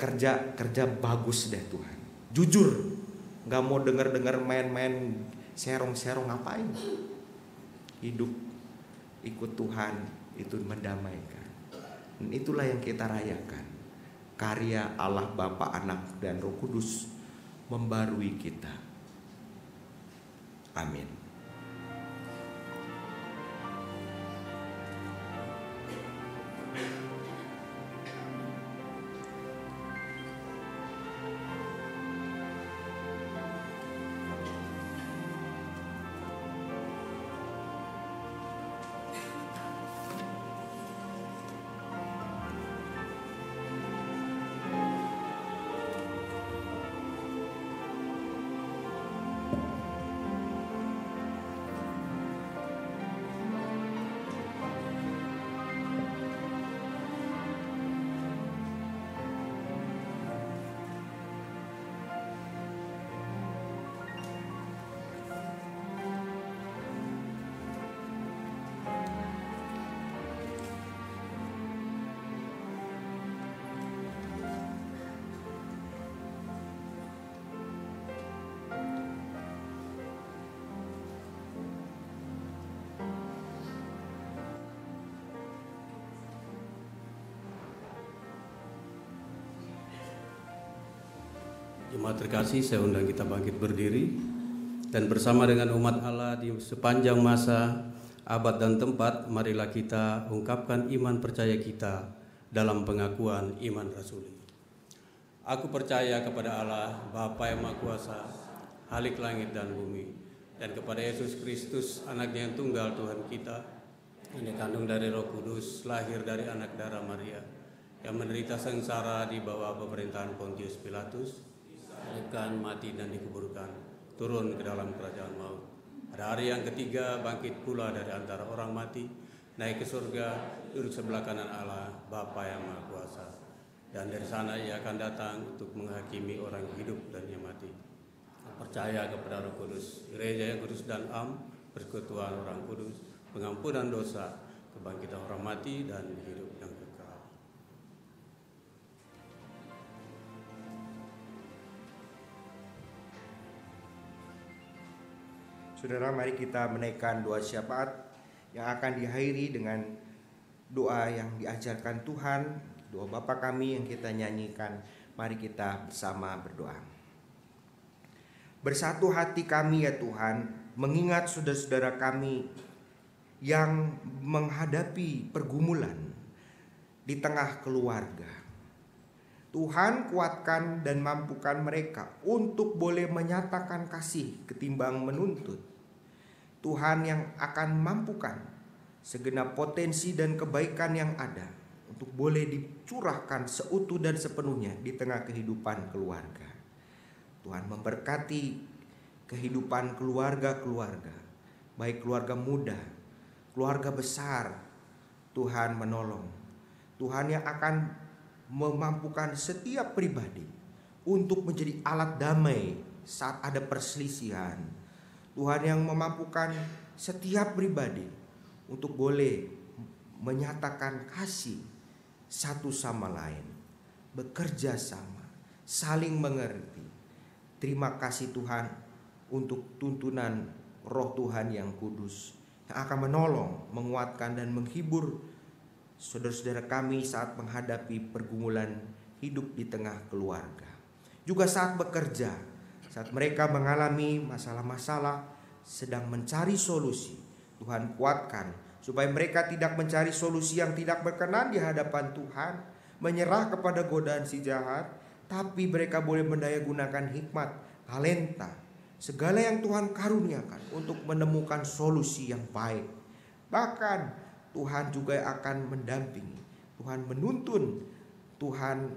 kerja bagus deh Tuhan. Jujur. Nggak mau dengar main-main serong-serong, ngapain. Hidup ikut Tuhan itu mendamaikan. Dan itulah yang kita rayakan. Karya Allah Bapa, Anak, dan Roh Kudus membarui kita. Amin. Jemaat terkasih, saya undang kita bangkit berdiri dan bersama dengan umat Allah di sepanjang masa, abad dan tempat, marilah kita ungkapkan iman percaya kita dalam pengakuan iman rasuli. Aku percaya kepada Allah, Bapa yang Maha Kuasa, Khalik langit dan bumi, dan kepada Yesus Kristus, anaknya yang tunggal Tuhan kita, yang dikandung dari Roh Kudus, lahir dari anak darah Maria, yang menderita sengsara di bawah pemerintahan Pontius Pilatus, akan mati dan dikuburkan, turun ke dalam kerajaan maut. Pada hari yang ketiga bangkit pula dari antara orang mati, naik ke surga, duduk sebelah kanan Allah, Bapa yang Maha Kuasa. Dan dari sana ia akan datang untuk menghakimi orang hidup dan yang mati. Percaya kepada Roh Kudus, gereja yang kudus dan am, persekutuan orang kudus, pengampunan dosa, kebangkitan orang mati dan hidup yang kekal. Saudara, mari kita menaikkan doa syafaat yang akan diakhiri dengan doa yang diajarkan Tuhan, doa Bapa kami yang kita nyanyikan. Mari kita bersama berdoa. Bersatu hati kami ya Tuhan, mengingat saudara-saudara kami yang menghadapi pergumulan di tengah keluarga. Tuhan kuatkan dan mampukan mereka untuk boleh menyatakan kasih ketimbang menuntut. Tuhan yang akan mampukan segenap potensi dan kebaikan yang ada untuk boleh dicurahkan seutuh dan sepenuhnya di tengah kehidupan keluarga. Tuhan memberkati kehidupan keluarga-keluarga, baik keluarga muda, keluarga besar. Tuhan menolong. Tuhan yang akan memampukan setiap pribadi untuk menjadi alat damai saat ada perselisihan. Tuhan yang memampukan setiap pribadi untuk boleh menyatakan kasih satu sama lain, bekerja sama, saling mengerti. Terima kasih Tuhan untuk tuntunan Roh Tuhan yang kudus yang akan menolong, menguatkan dan menghibur saudara-saudara kami saat menghadapi pergumulan hidup di tengah keluarga. Juga saat bekerja, saat mereka mengalami masalah-masalah, sedang mencari solusi, Tuhan kuatkan supaya mereka tidak mencari solusi yang tidak berkenan di hadapan Tuhan, menyerah kepada godaan si jahat, tapi mereka boleh mendayagunakan hikmat, talenta, segala yang Tuhan karuniakan untuk menemukan solusi yang baik. Bahkan Tuhan juga akan mendampingi, Tuhan menuntun, Tuhan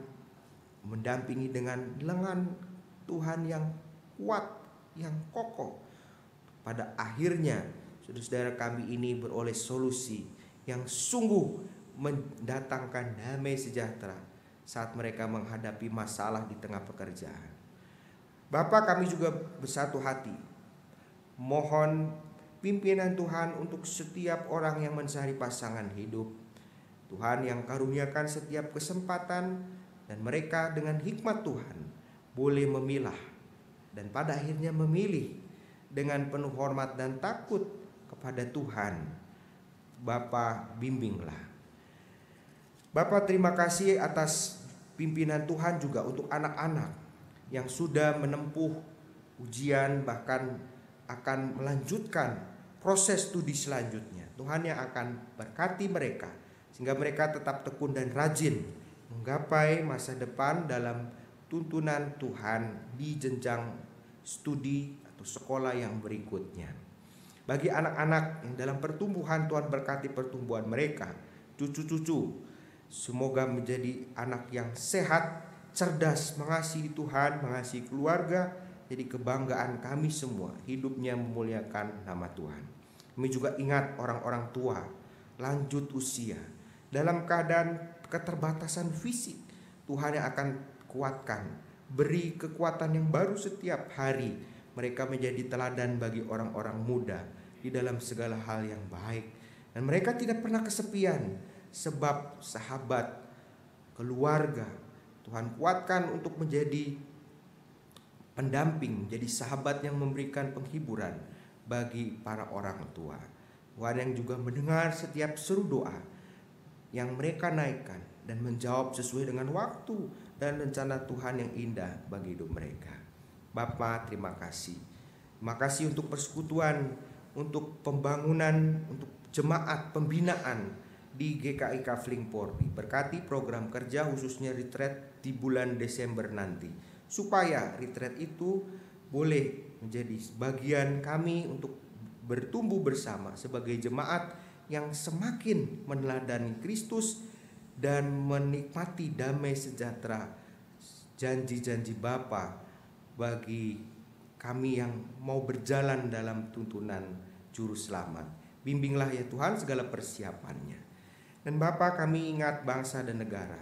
mendampingi dengan lengan Tuhan yang kuat, yang kokoh. Pada akhirnya saudara-saudara kami ini beroleh solusi yang sungguh mendatangkan damai sejahtera saat mereka menghadapi masalah di tengah pekerjaan. Bapa, kami juga bersatu hati mohon pimpinan Tuhan untuk setiap orang yang mencari pasangan hidup. Tuhan yang karuniakan setiap kesempatan dan mereka dengan hikmat Tuhan boleh memilah dan pada akhirnya memilih dengan penuh hormat dan takut kepada Tuhan. Bapa, bimbinglah. Bapa, terima kasih atas pimpinan Tuhan juga untuk anak-anak yang sudah menempuh ujian, bahkan akan melanjutkan proses studi selanjutnya. Tuhan yang akan berkati mereka sehingga mereka tetap tekun dan rajin menggapai masa depan dalam tuntunan Tuhan di jenjang studi atau sekolah yang berikutnya. Bagi anak-anak yang dalam pertumbuhan, Tuhan berkati pertumbuhan mereka, cucu-cucu, semoga menjadi anak yang sehat, cerdas, mengasihi Tuhan, mengasihi keluarga. Jadi kebanggaan kami semua, hidupnya memuliakan nama Tuhan. Kami juga ingat orang-orang tua, lanjut usia, dalam keadaan keterbatasan fisik. Tuhan yang akan kuatkan, beri kekuatan yang baru setiap hari. Mereka menjadi teladan bagi orang-orang muda di dalam segala hal yang baik. Dan mereka tidak pernah kesepian, sebab sahabat, keluarga, Tuhan kuatkan untuk menjadi pendamping, jadi sahabat yang memberikan penghiburan bagi para orang tua. Tuhan yang juga mendengar setiap seru doa yang mereka naikkan dan menjawab sesuai dengan waktu dan rencana Tuhan yang indah bagi hidup mereka. Bapa, terima kasih. Terima kasih untuk persekutuan, untuk pembangunan, untuk jemaat pembinaan di GKI Kafling Polri. Berkati program kerja khususnya retreat di bulan Desember nanti, supaya retreat itu boleh menjadi bagian kami untuk bertumbuh bersama sebagai jemaat yang semakin meneladani Kristus dan menikmati damai sejahtera janji-janji Bapa bagi kami yang mau berjalan dalam tuntunan Juru Selamat. Bimbinglah ya Tuhan segala persiapannya. Dan Bapa, kami ingat bangsa dan negara.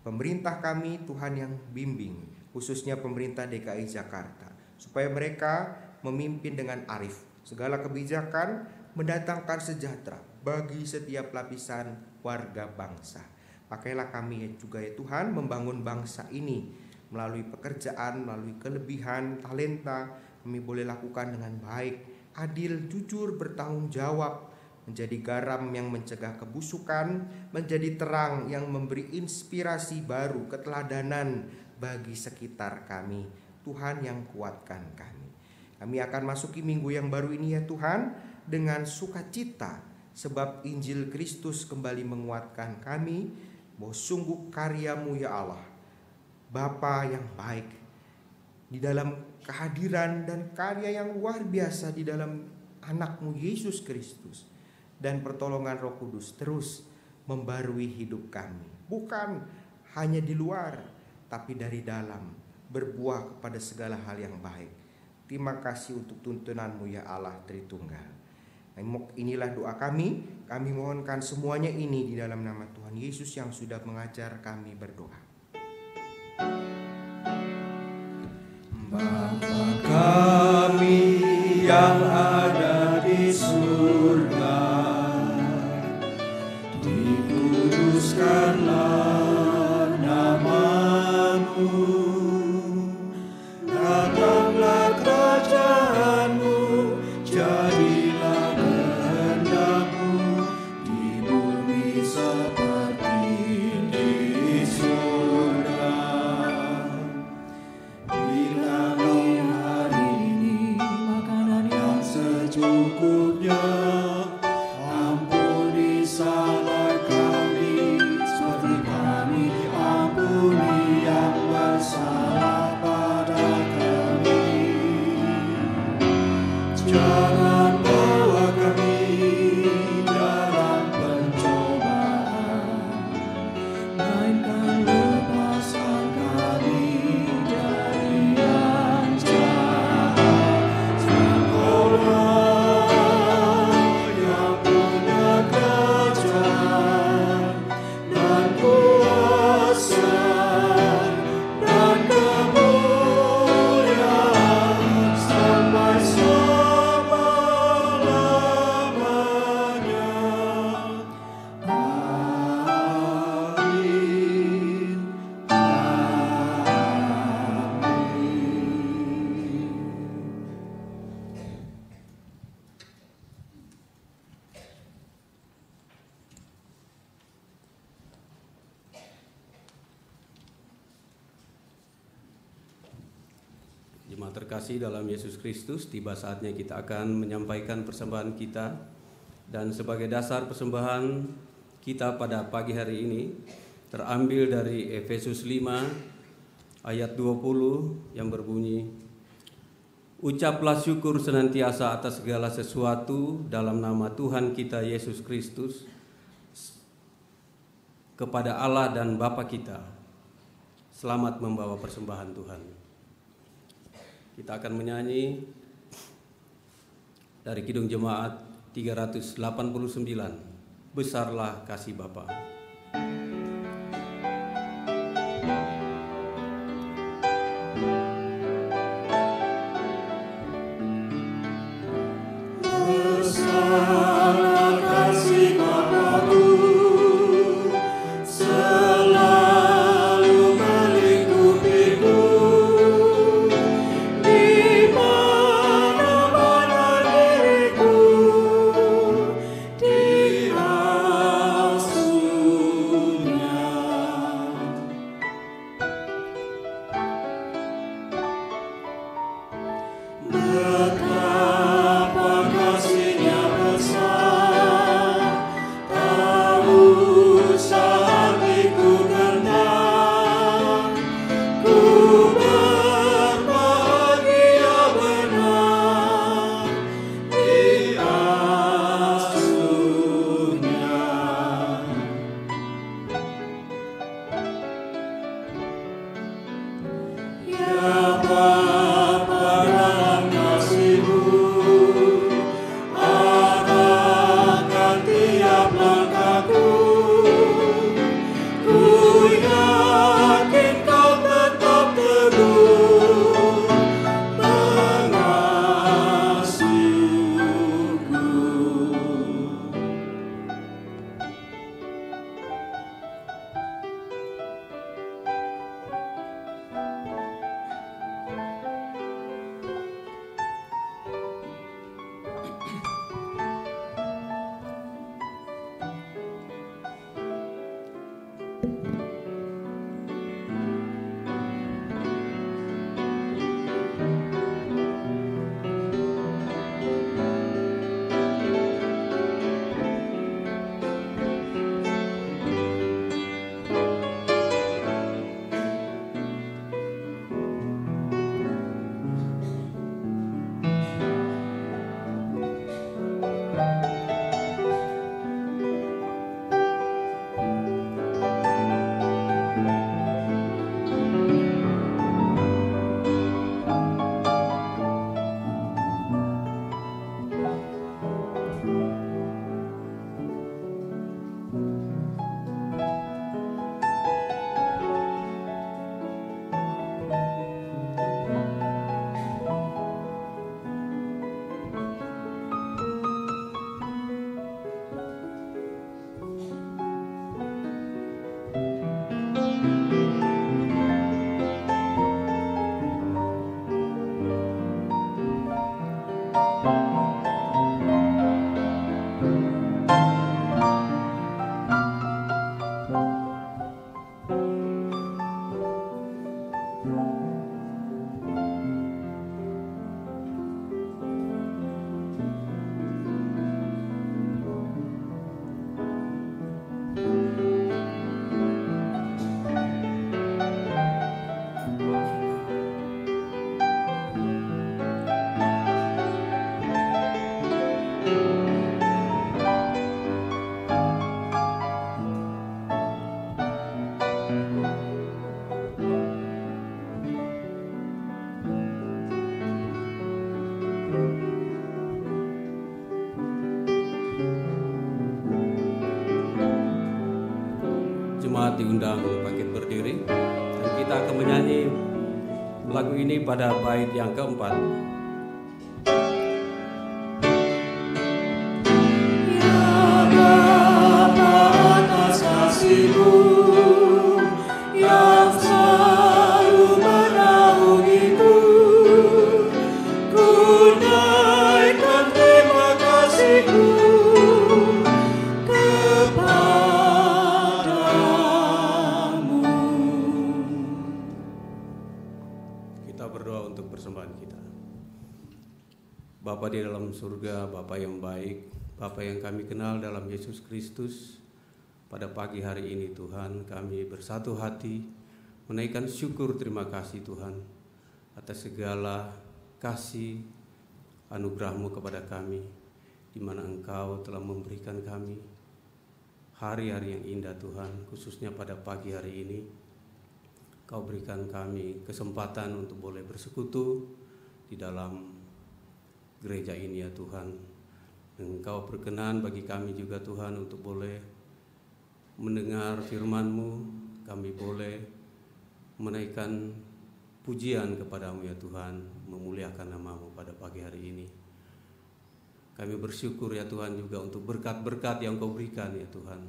Pemerintah kami Tuhan yang bimbing, khususnya pemerintah DKI Jakarta, supaya mereka memimpin dengan arif segala kebijakan, mendatangkan sejahtera bagi setiap lapisan warga bangsa. Pakailah kami juga ya Tuhan membangun bangsa ini melalui pekerjaan, melalui kelebihan, talenta. Kami boleh lakukan dengan baik, adil, jujur, bertanggung jawab, menjadi garam yang mencegah kebusukan, menjadi terang yang memberi inspirasi baru, keteladanan bagi sekitar kami. Tuhan yang kuatkan kami. Kami akan masuki minggu yang baru ini ya Tuhan dengan sukacita, sebab Injil Kristus kembali menguatkan kami bahwa sungguh karya-Mu ya Allah, Bapa yang baik, di dalam kehadiran dan karya yang luar biasa di dalam anak-Mu Yesus Kristus, dan pertolongan Roh Kudus terus membarui hidup kami, bukan hanya di luar tapi dari dalam, berbuah kepada segala hal yang baik. Terima kasih untuk tuntunan-Mu ya Allah Tritunggal. Inilah doa kami mohonkan semuanya ini di dalam nama Tuhan Yesus yang sudah mengajar kami berdoa. Bapa kami yang ada di surga, dikuduskanlah nama-Mu, datanglah kerajaan-Mu, jadilah kehendak-Mu di bumi seperti di surga. Berikanlah hari ini makanan yang secukupnya, ampuni salah kami seperti kami ampuni yang bersalah pada kami. Jangan bawa kami dalam pencobaan, melainkan lepaskan kami dari yang jahat. Sebab Kaulah yang punya kerajaan dan kuasa dan kemuliaan sampai selama-lamanya. Amin. Jemaat terkasih dalam Yesus Kristus, tiba saatnya kita akan menyampaikan persembahan kita. Dan sebagai dasar persembahan kita pada pagi hari ini terambil dari Efesus 5 ayat 20 yang berbunyi, ucaplah syukur senantiasa atas segala sesuatu dalam nama Tuhan kita Yesus Kristus kepada Allah dan Bapa kita. Selamat membawa persembahan Tuhan. Kita akan menyanyi dari Kidung Jemaat 389, Besarlah Kasih Bapa. Besarlah kasih Bapa-Ku, selalu melingkupiku, di mana-mana diriku diasuh Jemaat diundang bangkit berdiri dan kita akan menyanyi lagu ini pada bait yang keempat. Ya Bapa, atas kasih-Mu yang selalu menaungiku, ku naikkan terima kasih-Ku kepadamu. Kita berdoa untuk persembahan kita. Bapa di dalam surga, Bapa yang baik, Bapa yang kami kenal dalam Yesus Kristus, pada pagi hari ini Tuhan, kami bersatu hati menaikkan syukur terima kasih Tuhan atas segala kasih anugerah-Mu kepada kami, di mana Engkau telah memberikan kami hari-hari yang indah Tuhan, khususnya pada pagi hari ini. Kau berikan kami kesempatan untuk boleh bersekutu di dalam gereja ini ya Tuhan. Dan Engkau berkenan bagi kami juga Tuhan untuk boleh mendengar firman-Mu, kami boleh menaikkan pujian kepadamu ya Tuhan, memuliakan nama-Mu pada pagi hari ini. Kami bersyukur ya Tuhan juga untuk berkat-berkat yang Kau berikan ya Tuhan,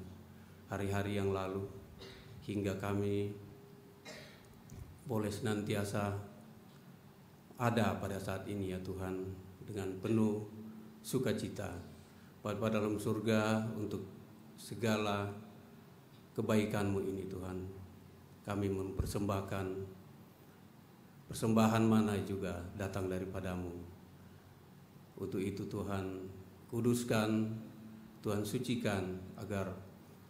hari-hari yang lalu, hingga kami boleh senantiasa ada pada saat ini ya Tuhan, dengan penuh sukacita Bapa dalam surga untuk segala kebaikan-Mu ini Tuhan. Kami mempersembahkan persembahan mana juga datang daripada-Mu. Untuk itu Tuhan, kuduskan, Tuhan sucikan, agar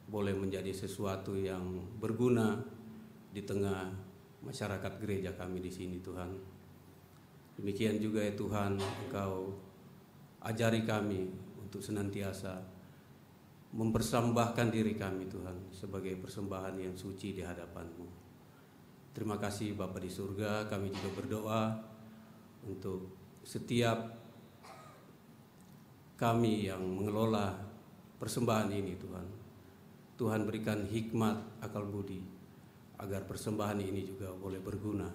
boleh menjadi sesuatu yang berguna di tengah masyarakat gereja kami di sini Tuhan. Demikian juga ya Tuhan, Engkau ajari kami untuk senantiasa mempersembahkan diri kami Tuhan sebagai persembahan yang suci di hadapan-Mu. Terima kasih Bapa di surga, kami juga berdoa untuk setiap kami yang mengelola persembahan ini Tuhan. Tuhan berikan hikmat, akal budi, agar persembahan ini juga boleh berguna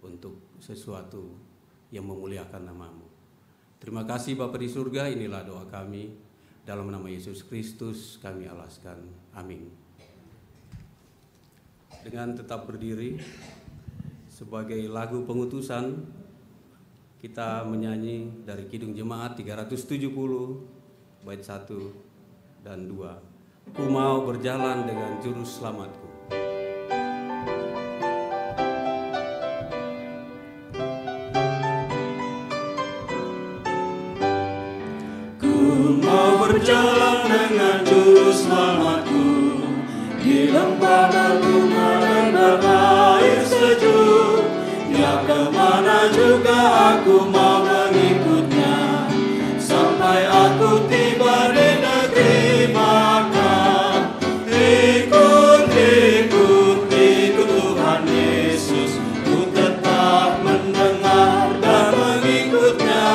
untuk sesuatu yang memuliakan nama-Mu. Terima kasih Bapa di surga, inilah doa kami. Dalam nama Yesus Kristus kami alaskan. Amin. Dengan tetap berdiri, sebagai lagu pengutusan, kita menyanyi dari Kidung Jemaat 370, bait 1 dan 2. Ku mau berjalan dengan juru selamatku. Berjalan dengan juru selamatku di lembah berbunga dan berair sejuk. Ya kemana juga aku mau mengikutnya, sampai aku tiba di negeri makan. Ikut Tuhan Yesus, ku tetap mendengar dan mengikutnya.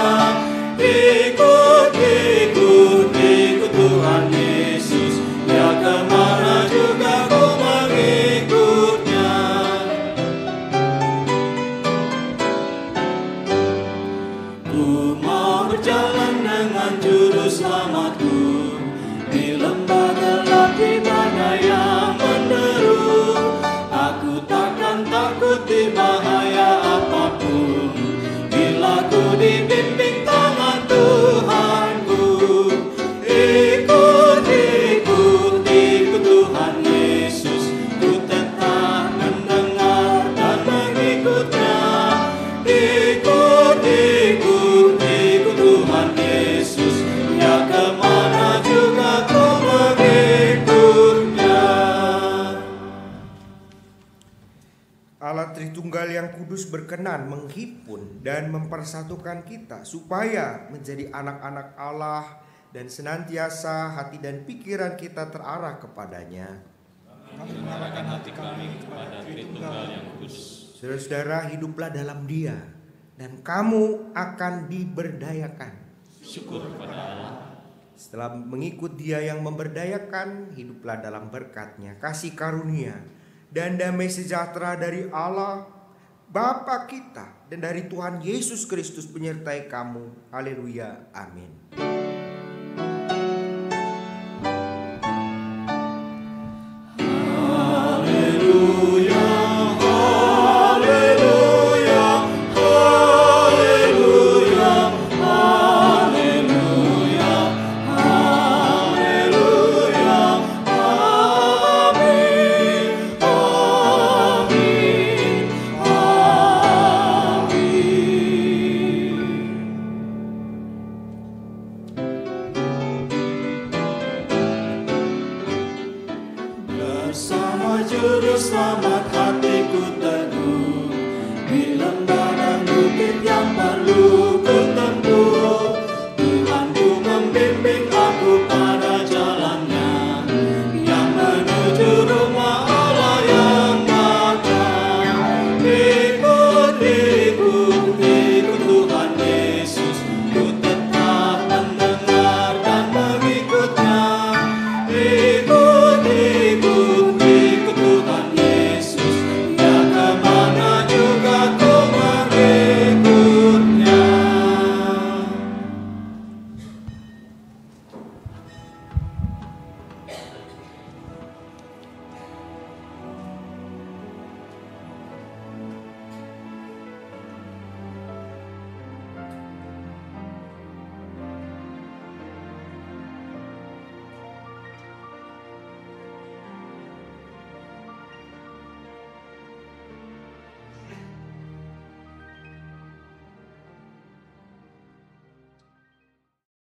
Ikut Tuhan Yesus, ya kemana juga ku mengikutnya. Ku mau berjalan dengan juru selamatku di lembah gelap di mana yang menderu. Aku takkan takut di bahaya apapun, bila ku dibimbing tangan Tuhanku. Ikut Tuhan Yesus, ku tetap mendengar dan mengikutnya. Ikut Tuhan Yesus, ya kemana juga ku mengikutnya. Allah Tritunggal yang kudus berkenan menghimpun dan mempersatukan kita supaya menjadi anak-anak Allah, dan senantiasa hati dan pikiran kita terarah kepadanya. Kami mengarahkan hati kami kepada Tritunggal yang kudus. Saudara-saudara, hiduplah dalam Dia, dan kamu akan diberdayakan. Syukur kepada Allah. Setelah mengikut Dia yang memberdayakan, hiduplah dalam berkat-Nya, kasih karunia, dan damai sejahtera dari Allah Bapa kita dan dari Tuhan Yesus Kristus menyertai kamu. Haleluya. Amin. Bersama juru selamat hatiku teguh di lembah